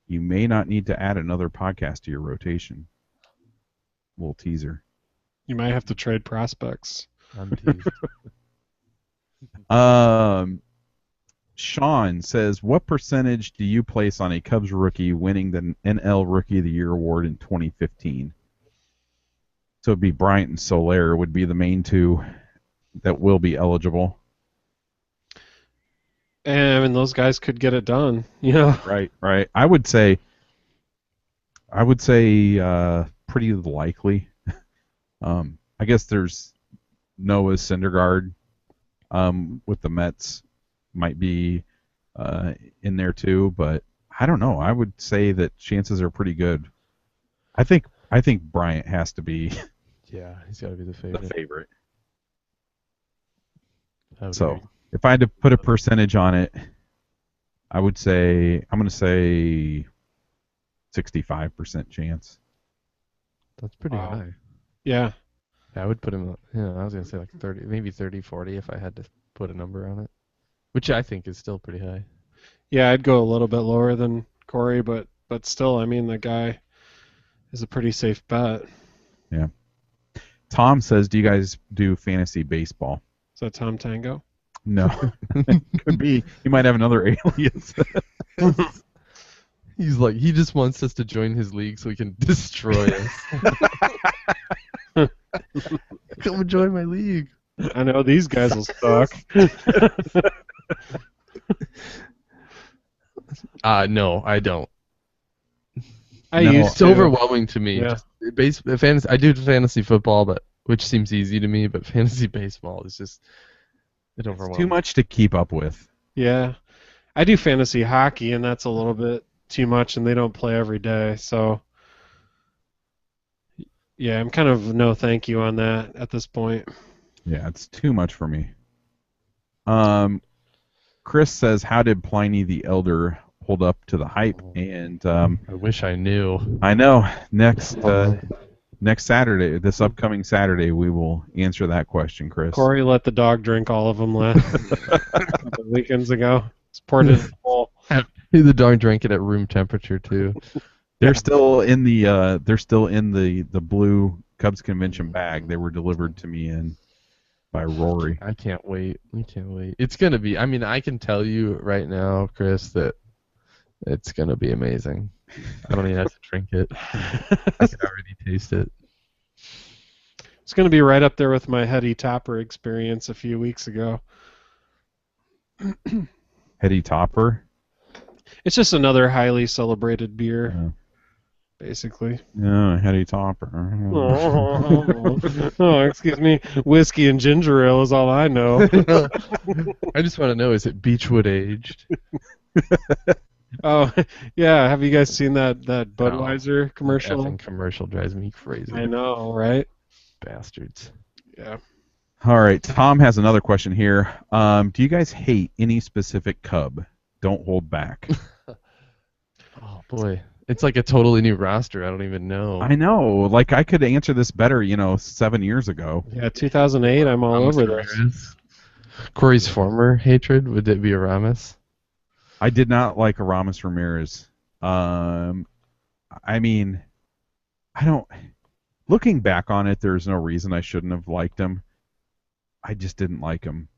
you may not need to add another podcast to your rotation. Little teaser. You might have to trade prospects. I'm teased. Sean says, what percentage do you place on a Cubs rookie winning the NL Rookie of the Year award in 2015? So it'd be Bryant and Soler would be the main two that will be eligible. And those guys could get it done, you know. Right. I would say pretty likely. I guess there's Noah Syndergaard with the Mets might be in there too, but I don't know. I would say that chances are pretty good. I think Bryant has to be Yeah, he's got to be the the favorite. favorite. I would So agree. if I had to put a percentage on it, I'm going to say 65% chance. That's pretty Wow. high. Yeah. I would put him. I was gonna say like 30, maybe 30, 40 if I had to put a number on it, which I think is still pretty high. Yeah, I'd go a little bit lower than Corey, but still, I mean, the guy is a pretty safe bet. Tom says, do you guys do fantasy baseball? Is that Tom Tango? No. Could be. He might have another alias. He's like, he just wants us to join his league so he can destroy us. Come join my league. I know these guys will suck. No, I don't. I No. used It's to. overwhelming to me. Yeah. Fantasy. I do fantasy football, but which seems easy to me. But fantasy baseball is just it overwhelms. Too much to keep up with. Yeah. I do fantasy hockey, and that's a little bit too much, and they don't play every day. So, yeah, I'm kind of no thank you on that at this point. Yeah, it's too much for me. Chris says, how did Pliny the Elder hold up to the hype? And I wish I knew. I know next Saturday, this upcoming Saturday, we will answer that question, Chris. Corey let the dog drink all of them last couple weekends ago. It's poured in the bowl. The dog drank it at room temperature too. They're still in the blue Cubs convention bag. They were delivered to me by Rory. I can't wait. We can't wait. It's gonna be. I mean, I can tell you right now, Chris, that it's gonna be amazing. I don't even have to drink it. I can already taste it. It's going to be right up there with my Heady Topper experience a few weeks ago. Heady Topper. It's just another highly celebrated beer, Yeah. basically. Yeah, Heady Topper. Oh, excuse me. Whiskey and ginger ale is all I know. I just want to know: is it Beechwood aged? Oh, yeah. Have you guys seen that Budweiser commercial? Effing commercial drives me crazy. I know, right? Bastards. Yeah. All right, Tom has another question here. Do you guys hate any specific Cub? Don't hold back. Oh boy, it's like a totally new roster. I don't even know. I know. Like, I could answer this better, 7 years ago. Yeah, 2008, I'm all Ramos over this. Ramirez. Corey's former hatred, would it be Aramis? I did not like Aramis Ramirez. I mean, I don't. Looking back on it, there's no reason I shouldn't have liked him. I just didn't like him.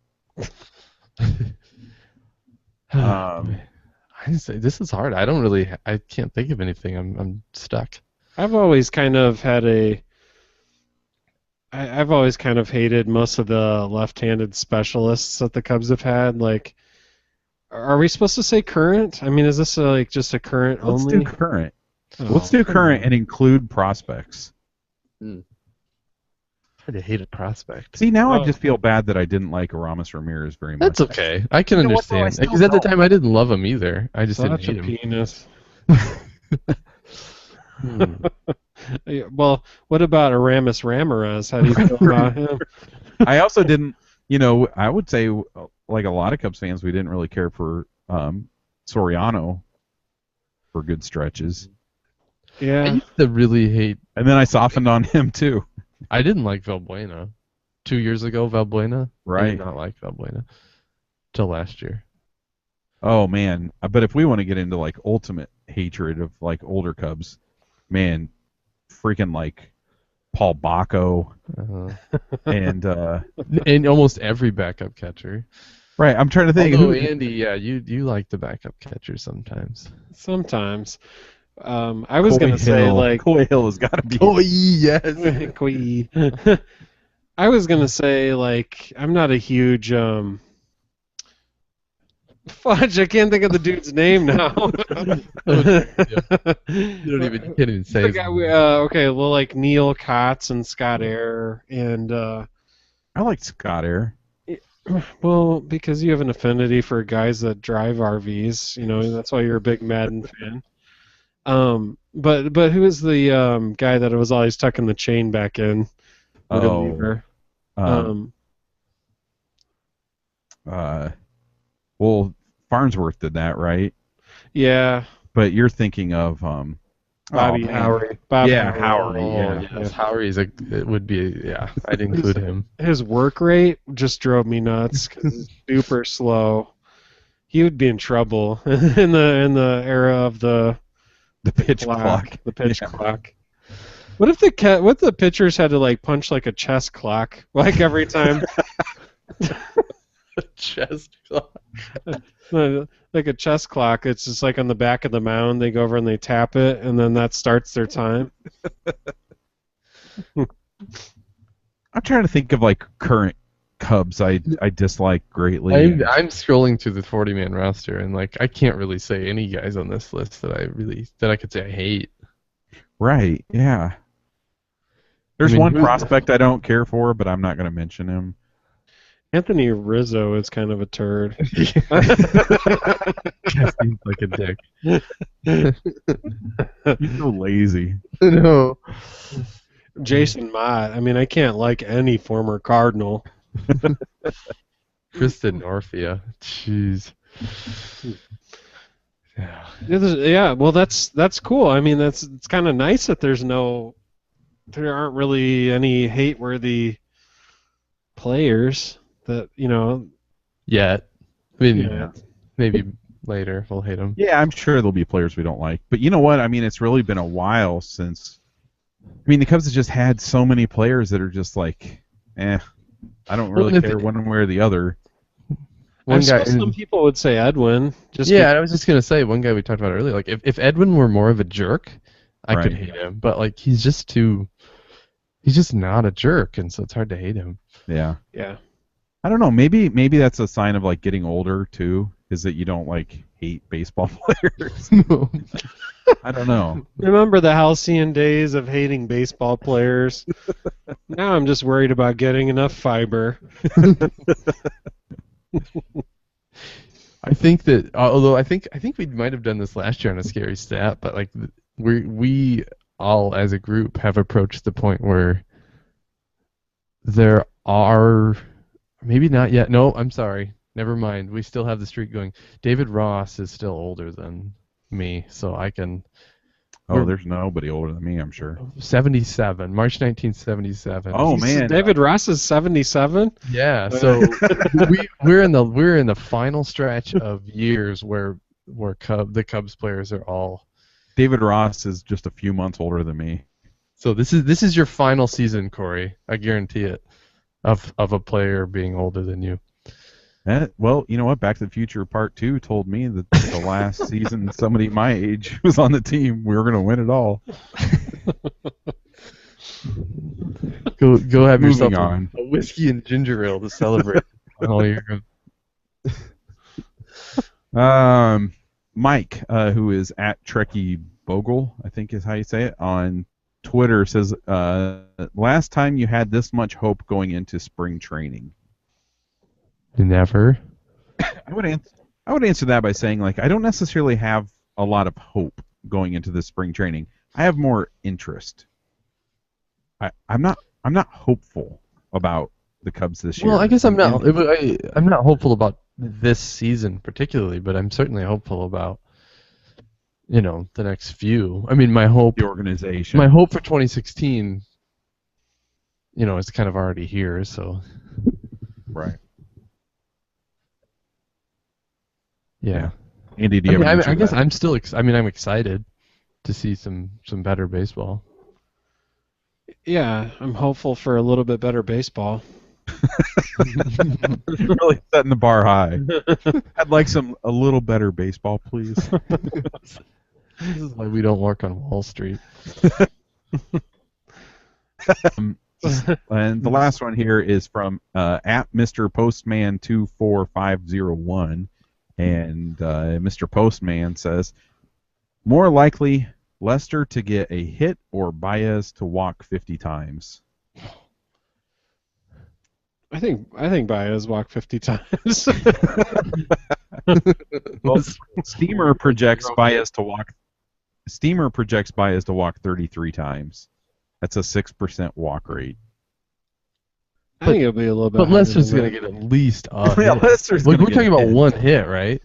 I say this is hard. I can't think of anything. I'm stuck. I've always kind of I've always kind of hated most of the left-handed specialists that the Cubs have had. Like, are we supposed to say current? I mean, is this just a current Let's only? do current. Oh, Let's do come current on. and include prospects. Hard to hate a prospect. See, now Oh. I just feel bad that I didn't like Aramis Ramirez very much. That's okay. I can You know what, though? I understand. still Because at the don't. time I didn't love him either. I just Such a didn't hate him. penis. Hmm. Yeah, well, what about Aramis Ramirez? How do you feel about him? I also didn't, I would say, like a lot of Cubs fans, we didn't really care for Soriano for good stretches. I Yeah. used to really hate. And then I softened on him, too. I didn't like Valbuena. 2 years ago, Valbuena. I Right. did not like Valbuena till last year. Oh man, but if we want to get into like ultimate hatred of like older Cubs, man, freaking like Paul Bacco and And almost every backup catcher. right. I'm trying to think. Although Andy, yeah, you like the backup catcher sometimes. Sometimes. I was gonna say like Coy Hill has got to be. Oh yes. Quee. I was gonna say like I'm not a huge fudge. I can't think of the dude's name now. You can't even say. The his guy, name. okay, well like Neil Kotz and Scott Air and I like Scott Air. well because you have an affinity for guys that drive RVs. You know that's why you're a big Madden fan. But who is the guy that was always tucking the chain back in? Oh. Well, Farnsworth did that, right? Yeah, But you're thinking of Bobby oh, man. Howery. Bob Yeah, Howery. Howery. Yes, Howery's it would be I'd include him. His work rate just drove me nuts because he's super slow. He would be in trouble in the era of the pitch clock. The pitch clock. What if the pitchers had to like punch like a chess clock like every time? Chess clock. Like a chess clock. It's just like on the back of the mound. They go over and they tap it, and then that starts their time. I'm trying to think of like current Cubs I dislike greatly. I'm scrolling through the 40-man roster, and like I can't really say any guys on this list that I could say I hate. Right? Yeah. There's one prospect I don't care for, but I'm not going to mention him. Anthony Rizzo is kind of a turd. Seems like a dick. He's so lazy. No. Jason Mott. I mean, I can't like any former Cardinal. Kristen Orphea. Jeez. Yeah, well, that's cool. I mean, it's kind of nice that there aren't really any hate-worthy players that Yet. I mean, Yeah. maybe later we'll hate them. Yeah, I'm sure there'll be players we don't like. But you know what? I mean, it's really been a while since. I mean, the Cubs have just had so many players that are just like, I don't really care one way or the other. Some people would say Edwin. I was just gonna say one guy we talked about earlier. Like if Edwin were more of a jerk, I could hate him. But like he's just not a jerk, and so it's hard to hate him. Yeah. Yeah. I don't know. Maybe that's a sign of like getting older too. Is that you don't like hate baseball players? No. I don't know. Remember the halcyon days of hating baseball players? Now I'm just worried about getting enough fiber. I think that although I think we might have done this last year on a scary stat, but like we all as a group have approached the point where there are maybe not yet. No, I'm sorry. Never mind. We still have the streak going. David Ross is still older than me, so I can. There's nobody older than me, I'm sure. 77, March 1977. Oh man, David Ross is 77. Yeah, so we're in the final stretch of years where the Cubs players are all. David Ross is just a few months older than me. So this is your final season, Corey. I guarantee it, of a player being older than you. Well, you know what? Back to the Future Part 2 told me that the last season somebody my age was on the team, we were going to win it all. Go have yourself on. a whiskey and ginger ale to celebrate all year. Mike, who is at Trekkie Bogle, I think is how you say it, on Twitter says, last time you had this much hope going into spring training. Never. I would answer that by saying, like, I don't necessarily have a lot of hope going into this spring training. I have more interest. I'm not hopeful about the Cubs this year. Well, I guess I'm not hopeful about this season particularly, but I'm certainly hopeful about the next few. I mean, the organization. My hope for 2016 it's kind of already here. So Right. yeah. Andy, do you have an answer I to guess that? I'm still. I'm excited to see some better baseball. Yeah, I'm hopeful for a little bit better baseball. Really setting the bar high. I'd like a little better baseball, please. This is why we don't work on Wall Street. And the last one here is from at Mr. Postman 24501, and Mr. Postman says, more likely Lester to get a hit or Baez to walk 50 times. I think Baez walked 50 times. Well, Steamer projects Baez to walk 33 times. That's a 6% walk rate. I think it'll be a little bit. But higher Lester's than gonna that. get at least a Yeah, hit. Lester's Like gonna we're get talking a about hit. one hit, right?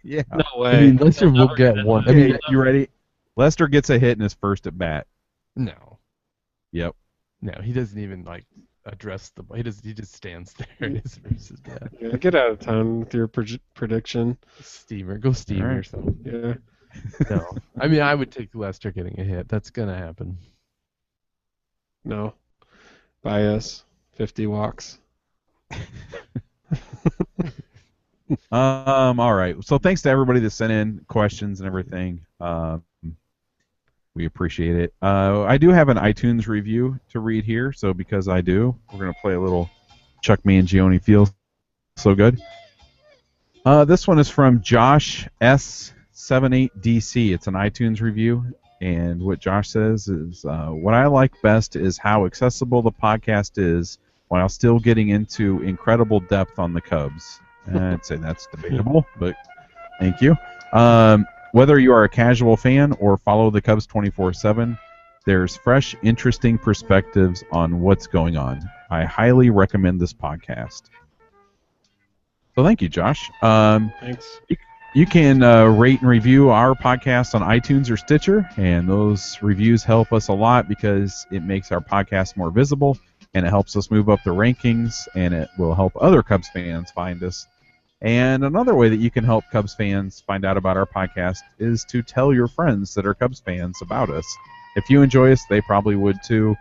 Yeah. No I way. mean, Lester will get one. I mean, Okay, you ready? Lester gets a hit in his first at bat. no, Yep. he doesn't even like address the. He just stands there. Versus that. Yeah, get out of town with your prediction. Go steam All right. yourself. Yeah. No, I mean I would take Lester getting a hit. That's gonna happen. No. Baez 50 walks. All right. So thanks to everybody that sent in questions and everything. We appreciate it. I do have an iTunes review to read here, so because I do, we're gonna play a little Chuck Mangione Feels So Good. This one is from Josh S78DC. It's an iTunes review, and what Josh says is, what I like best is how accessible the podcast is while still getting into incredible depth on the Cubs. I'd say that's debatable, but thank you. Whether you are a casual fan or follow the Cubs 24/7, there's fresh, interesting perspectives on what's going on. I highly recommend this podcast. So thank you, Josh. Thanks. You can rate and review our podcast on iTunes or Stitcher, and those reviews help us a lot because it makes our podcast more visible, and it helps us move up the rankings, and it will help other Cubs fans find us. And another way that you can help Cubs fans find out about our podcast is to tell your friends that are Cubs fans about us. If you enjoy us, they probably would too.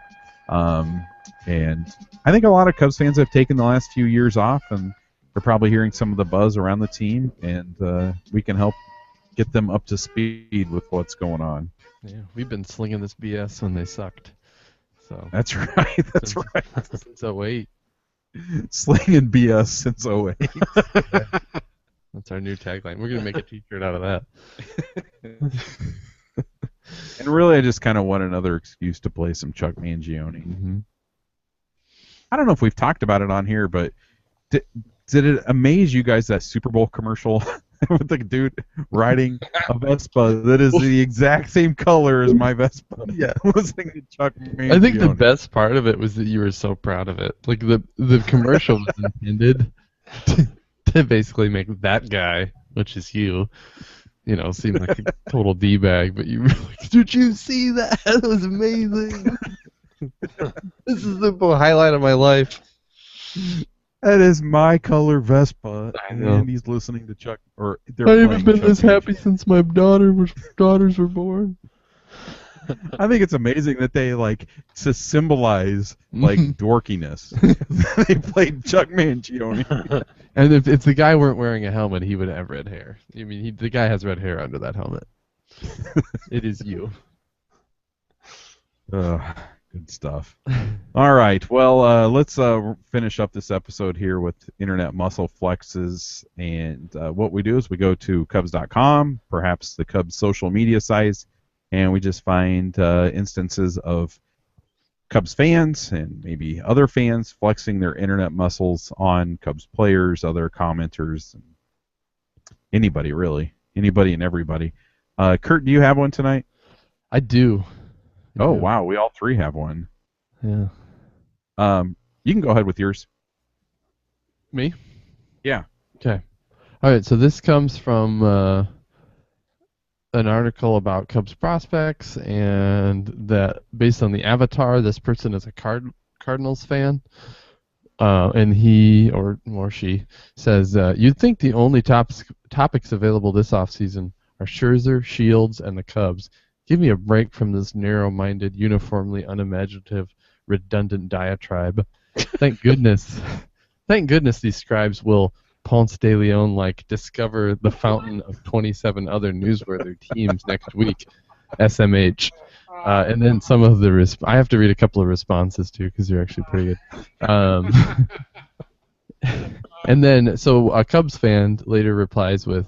And I think a lot of Cubs fans have taken the last few years off, and they're probably hearing some of the buzz around the team, and we can help get them up to speed with what's going on. Yeah, we've been slinging this BS when they sucked. So That's right. That's right. Since 08. Slinging BS since 08. That's our new tagline. We're gonna make a t-shirt out of that. And really, I just kind of want another excuse to play some Chuck Mangione. Mm-hmm. I don't know if we've talked about it on here, but did it amaze you guys that Super Bowl commercial with the dude riding a Vespa that is the exact same color as my Vespa? Yeah. Listening to Chuck Mangione. I think the best part of it was that you were so proud of it. Like the commercial was intended to basically make that guy, which is you, seem like a total d-bag, but you were like, did you see that? That was amazing. This is the highlight of my life. That is my color Vespa, I know. and he's listening to Chuck. Or they're I playing haven't been Chuck this Mangione. happy since my daughters were born. I think it's amazing that they to symbolize dorkiness. They played Chuck Mangione. And if the guy weren't wearing a helmet, he would have red hair. I mean, the guy has red hair under that helmet. It is you. Good stuff. All right. Well, let's finish up this episode here with Internet Muscle Flexes. And what we do is we go to Cubs.com, perhaps the Cubs social media sites, and we just find instances of Cubs fans and maybe other fans flexing their internet muscles on Cubs players, other commenters, and anybody really. Anybody and everybody. Kurt, do you have one tonight? I do. Oh, wow. We all three have one. Yeah. You can go ahead with yours. Me? Yeah. Okay. All right. So this comes from an article about Cubs prospects, and that based on the avatar, this person is a Cardinals fan. And he or she says, you'd think the only topics available this offseason are Scherzer, Shields, and the Cubs. Give me a break from this narrow-minded, uniformly unimaginative, redundant diatribe. Thank goodness. Thank goodness these scribes will Ponce de Leon discover the fountain of 27 other newsworthy teams next week. SMH. And then some of the I have to read a couple of responses too because they're actually pretty good. And then so a Cubs fan later replies with,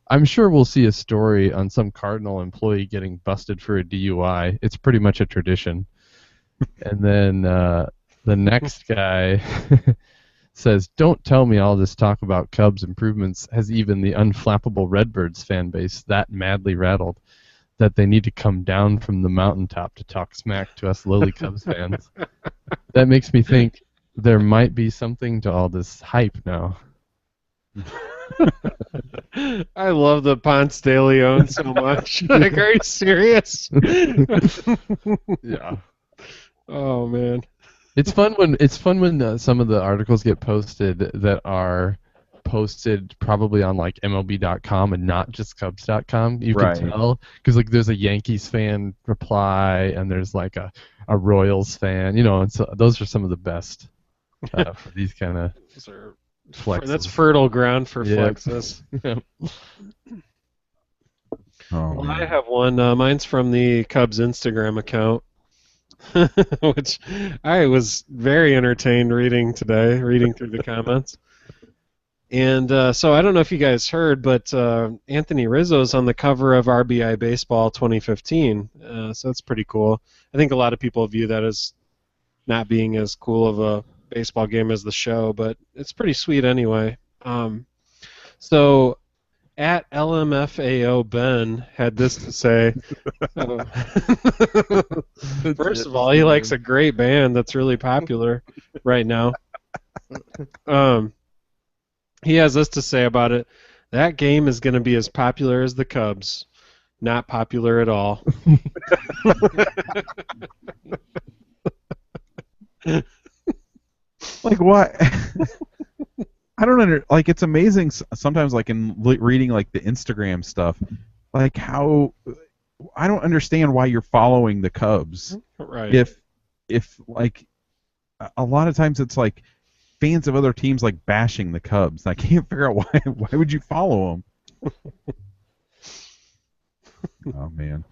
"I'm sure we'll see a story on some Cardinal employee getting busted for a DUI. It's pretty much a tradition." And then the next guy says, "Don't tell me all this talk about Cubs improvements has even the unflappable Redbirds fan base that madly rattled that they need to come down from the mountaintop to talk smack to us lowly Cubs fans." That makes me think there might be something to all this hype now. I love the Ponce de Leon so much. Like, are you serious? Yeah. Oh man. It's fun when some of the articles get posted that are posted probably on MLB.com and not just Cubs.com. You Right. can tell because there's a Yankees fan reply and there's a Royals fan, and so those are some of the best for these kind of flexes. That's fertile ground for Yep. flexes. Yep. Oh, Well, man. I have one. Mine's from the Cubs Instagram account, which I was very entertained reading today, reading through the comments. And so I don't know if you guys heard, but Anthony Rizzo's on the cover of RBI Baseball 2015. So that's pretty cool. I think a lot of people view that as not being as cool of a baseball game as the show, but it's pretty sweet anyway. So at LMFAO Ben had this to say. First of all, he likes a great band that's really popular right now. He has this to say about it. That game is going to be as popular as the Cubs. Not popular at all. What? I don't it's amazing sometimes in reading the Instagram stuff, how I don't understand why you're following the Cubs. Right. If a lot of times it's fans of other teams bashing the Cubs. I can't figure out why would you follow them? Oh man.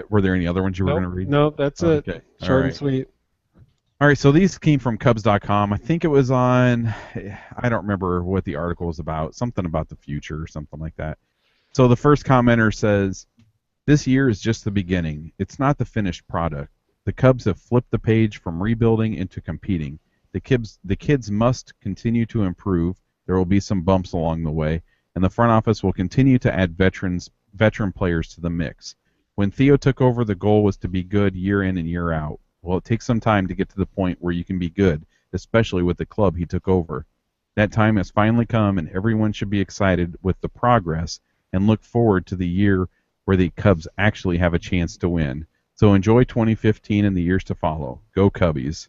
Were there any other ones you were going to read? No, that's it. Okay. Short and sweet. All right, so these came from Cubs.com. I think it was on, I don't remember what the article was about, something about the future or something like that. So the first commenter says, "This year is just the beginning. It's not the finished product. The Cubs have flipped the page from rebuilding into competing. The kids must continue to improve. There will be some bumps along the way, and the front office will continue to add veteran players to the mix. When Theo took over, the goal was to be good year in and year out. Well, it takes some time to get to the point where you can be good, especially with the club he took over. That time has finally come, and everyone should be excited with the progress and look forward to the year where the Cubs actually have a chance to win. So enjoy 2015 and the years to follow. Go Cubbies."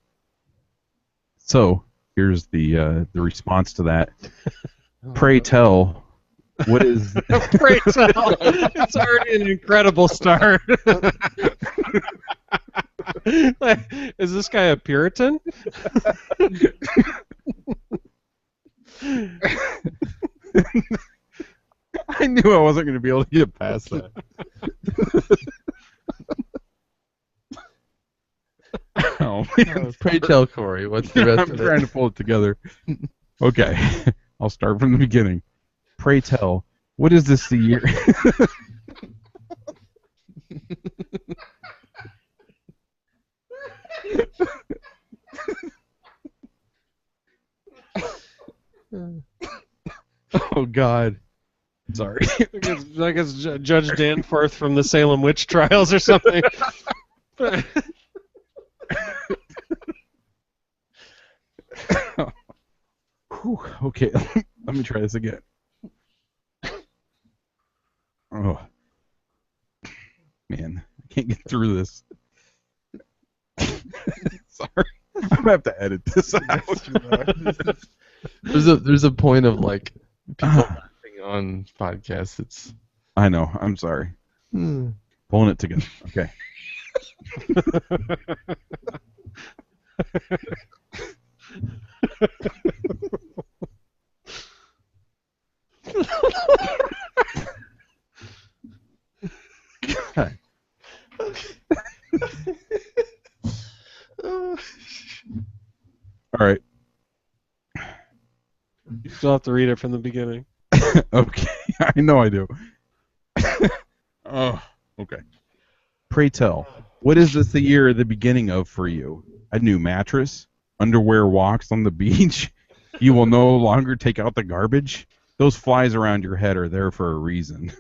So here's the response to that. Pray tell, what is? Pray tell. It's already an incredible start. Is this guy a Puritan? I knew I wasn't going to be able to get past that. Oh man! Pray tell, Corey, what's the rest I'm of trying it? to pull it together. Okay, I'll start from the beginning. Pray tell, what is this the year? Oh God! Sorry. Like it's Judge Danforth from the Salem witch trials or something. Whew, okay, let me try this again. Oh, man, I can't get through this. Sorry. I'm gonna have to edit this out. There's a point of like people laughing on podcasts. It's I know. I'm sorry. Pulling it together. Okay. God. All right. You still have to read it from the beginning. Okay. I know I do. Oh, okay. Pray tell, what is this the year the beginning of for you? A new mattress? Underwear walks on the beach? You will no longer take out the garbage? Those flies around your head are there for a reason.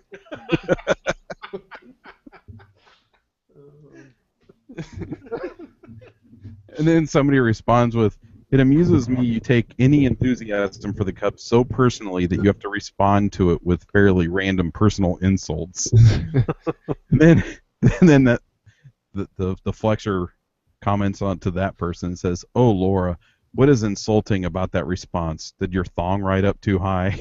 And then somebody responds with, it amuses me you take any enthusiasm for the Cubs so personally that you have to respond to it with fairly random personal insults. and then the Flexer comments on to that person and says, "Oh, Laura, what is insulting about that response? Did your thong ride up too high?"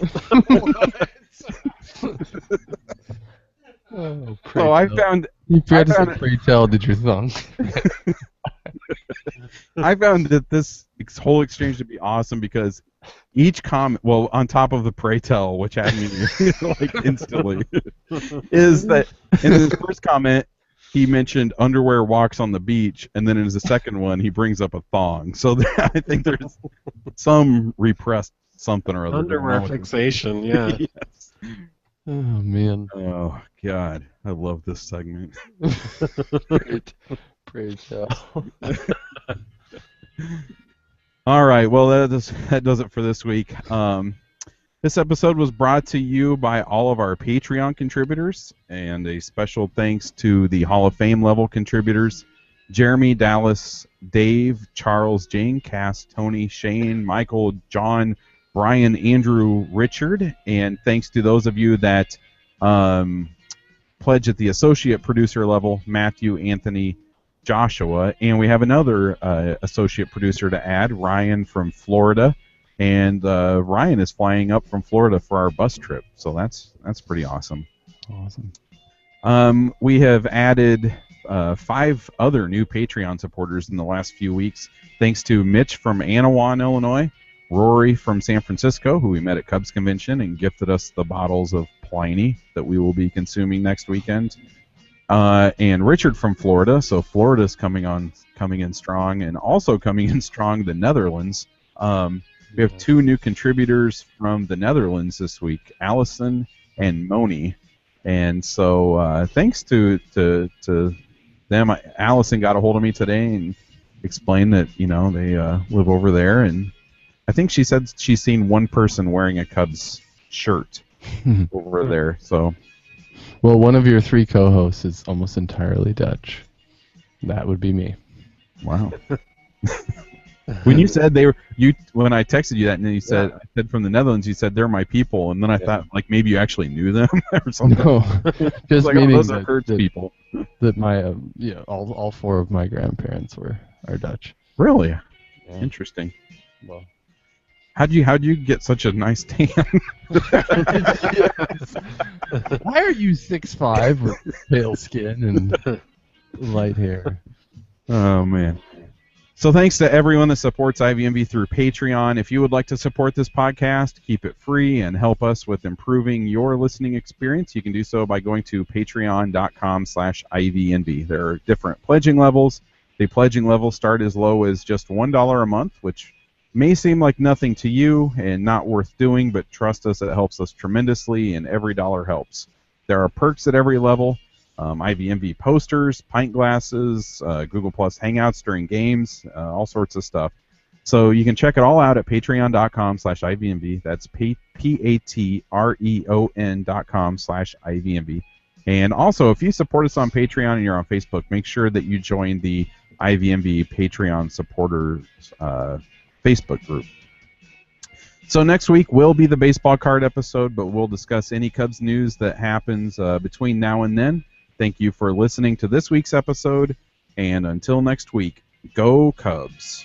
So I found you forgot to say pray tell, did your thumb. I found that this whole exchange to be awesome because each comment, well, on top of the pray tell, which had me like instantly, is that in his first comment he mentioned underwear walks on the beach, and then in his second one he brings up a thong. So I think there's some repressed something or other. Underwear fixation, yeah. Yes. Oh man. Oh God, I love this segment. Pray tell. All right, well that does it for this week. This episode was brought to you by all of our Patreon contributors, and a special thanks to the Hall of Fame level contributors: Jeremy, Dallas, Dave, Charles, Jane, Cass, Tony, Shane, Michael, John, Brian, Andrew, Richard, and thanks to those of you that pledge at the associate producer level: Matthew, Anthony, Joshua, and we have another associate producer to add, Ryan from Florida, and Ryan is flying up from Florida for our bus trip, so that's pretty awesome. Awesome. We have added 5 other new Patreon supporters in the last few weeks, thanks to Mitch from Anawan, Illinois, Rory from San Francisco, who we met at Cubs Convention and gifted us the bottles of Pliny that we will be consuming next weekend. And Richard from Florida, so Florida's coming in strong, and also coming in strong, the Netherlands. We have 2 new contributors from the Netherlands this week, Allison and Moni, and so thanks to them. Allison got a hold of me today and explained that they live over there, and I think she said she's seen one person wearing a Cubs shirt over there. So. Well, one of your 3 co-hosts is almost entirely Dutch. That would be me. Wow. When you said when I texted you that, and then you said, I said from the Netherlands, you said they're my people, and then I thought like maybe you actually knew them or something. No, just like, meaning those are Kurt's people. That my all 4 of my grandparents are Dutch. Really? Yeah. Interesting. Well. How'd you get such a nice tan? Why are you 6'5" with pale skin and light hair? Oh man. So thanks to everyone that supports IVMV through Patreon. If you would like to support this podcast, keep it free, and help us with improving your listening experience, you can do so by going to patreon.com/IVNV. There are different pledging levels. The pledging levels start as low as just $1 a month, which may seem like nothing to you and not worth doing, but trust us, it helps us tremendously, and every dollar helps. There are perks at every level. IVMV posters, pint glasses, Google Plus Hangouts during games, all sorts of stuff. So you can check it all out at patreon.com/IVMV. That's patreon.com/IVMV. And also, if you support us on Patreon and you're on Facebook, make sure that you join the IVMV Patreon supporters Facebook group. So next week will be the baseball card episode, but we'll discuss any Cubs news that happens between now and then. Thank you for listening to this week's episode, and until next week, Go Cubs.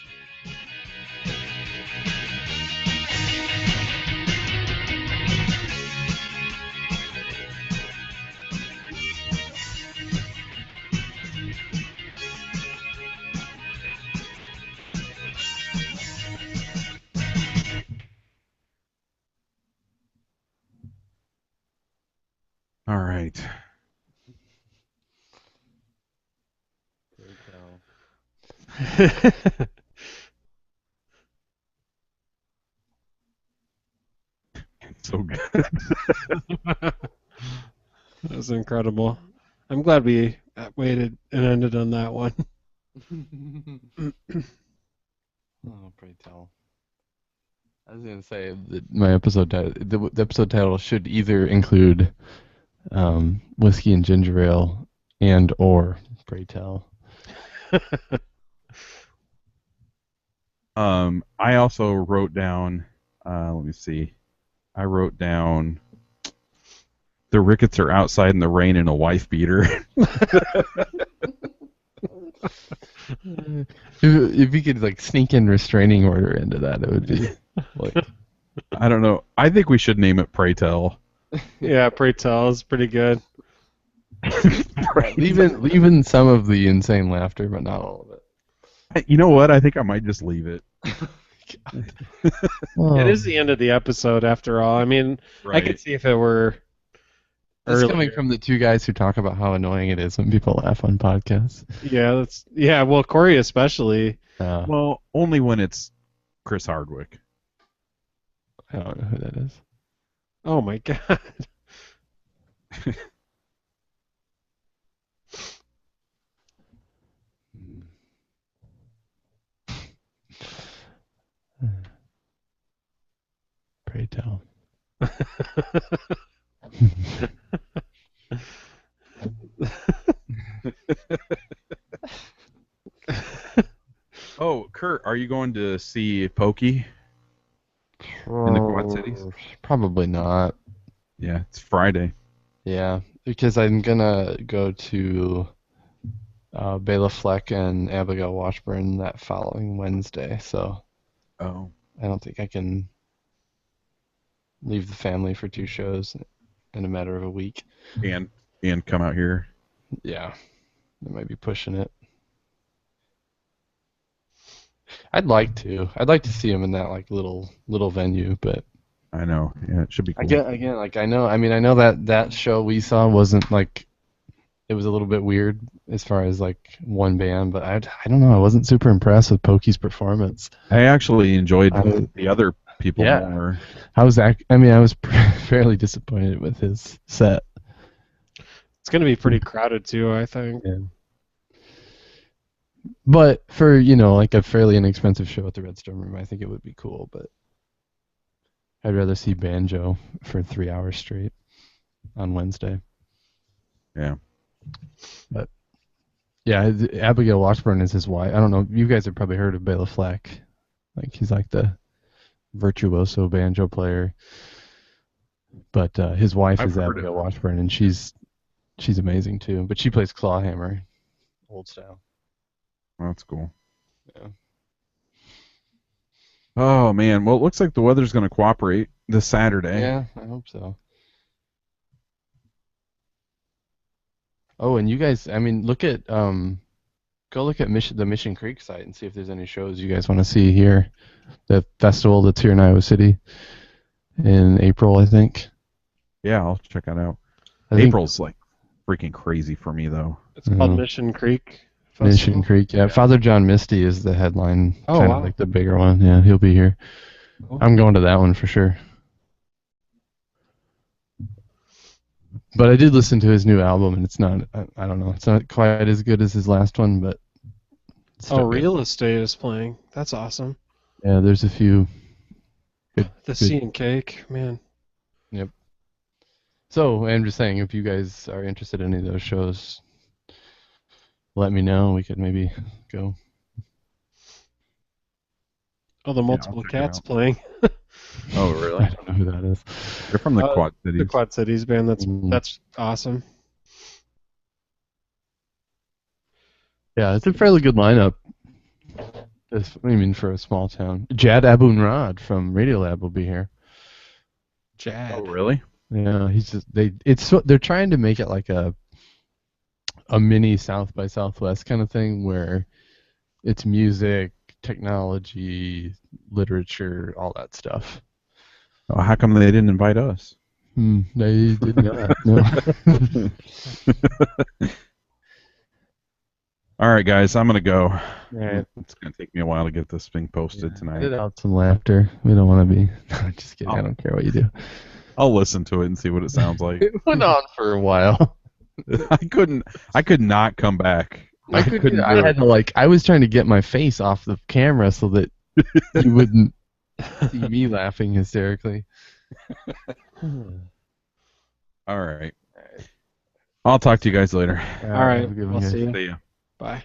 All right. So good. That was incredible. I'm glad we waited and ended on that one. Oh, pray tell. I was gonna say that my episode title, the episode title should either include whiskey and ginger ale and or pray tell. I also wrote down. Let me see. I wrote down. The Ricketts are outside in the rain in a wife beater. If you could like sneak in restraining order into that, it would be like I don't know. I think we should name it Pray Tell. Yeah, pray tell is pretty good. leaving some of the insane laughter, but not all of it. You know what? I think I might just leave it. It is the end of the episode after all. I mean, I could see if it were That's earlier. coming from the two guys who talk about how annoying it is when people laugh on podcasts. Yeah, well, Corey especially. Well, only when it's Chris Hardwick. I don't know who that is. Oh my god. Pray tell. Oh, Kurt, are you going to see Pokey in the Quad Cities? Probably not. Yeah, it's Friday. Yeah, because I'm gonna go to Bela Fleck and Abigail Washburn that following Wednesday, so Oh. I don't think I can leave the family for two shows in a matter of a week. And come out here. Yeah, I might be pushing it. I'd like to see him in that like little venue, but I know. Yeah, it should be cool. again, like I know that show we saw wasn't like, it was a little bit weird as far as like one band, but I don't know, I wasn't super impressed with Pokey's performance. I actually enjoyed the other people Yeah. more. I was fairly disappointed with his set. It's going to be pretty crowded too, I think. Yeah. But for, like a fairly inexpensive show at the Redstone Room, I think it would be cool, but I'd rather see Banjo for 3 hours straight on Wednesday. Yeah. But yeah, Abigail Washburn is his wife. I don't know, you guys have probably heard of Bela Fleck. Like he's like the virtuoso banjo player. But his wife is Abigail Washburn, and she's amazing too. But she plays clawhammer, old style. That's cool. Yeah. Oh man, well it looks like the weather's going to cooperate this Saturday. Yeah, I hope so. Oh, and you guys, I mean, go look at the Mission Creek site and see if there's any shows you guys want to see here. The festival that's here in Iowa City in April, I think. Yeah, I'll check that out. I think April's like freaking crazy for me though. It's called Mission Creek Festival. Mission Creek, yeah. Father John Misty is the headline, Oh, kind wow. of like the bigger one. Yeah, he'll be here. Cool. I'm going to that one for sure. But I did listen to his new album, and it's not, I don't know, it's not quite as good as his last one, but it's still good. Real Estate is playing. That's awesome. Yeah, there's a few. The Sea and Cake, man. Yep. So, I'm just saying, if you guys are interested in any of those shows, let me know. We could maybe go. Oh, the Multiple check it Cats out. playing. Oh really? I don't know who that is. They're from the Quad Cities. The Quad Cities band. Mhm. That's awesome. Yeah, it's a fairly good lineup. I mean, for a small town. Jad Abumrad from Radiolab will be here. Oh, really? Yeah, he's just they're trying to make it like a mini South by Southwest kind of thing where it's music, technology, literature, all that stuff. Oh, how come they didn't invite us? They did not. No. All right, guys, I'm gonna go. All right. It's gonna take me a while to get this thing posted tonight. Edit out some laughter. We don't want to be. No, just kidding. I don't care what you do. I'll listen to it and see what it sounds like. It went on for a while. I could not come back. I had to I was trying to get my face off the camera so that you wouldn't see me laughing hysterically. All right. I'll talk to you guys later. All right. Have a good one, I'll guys. see you. See ya. Bye.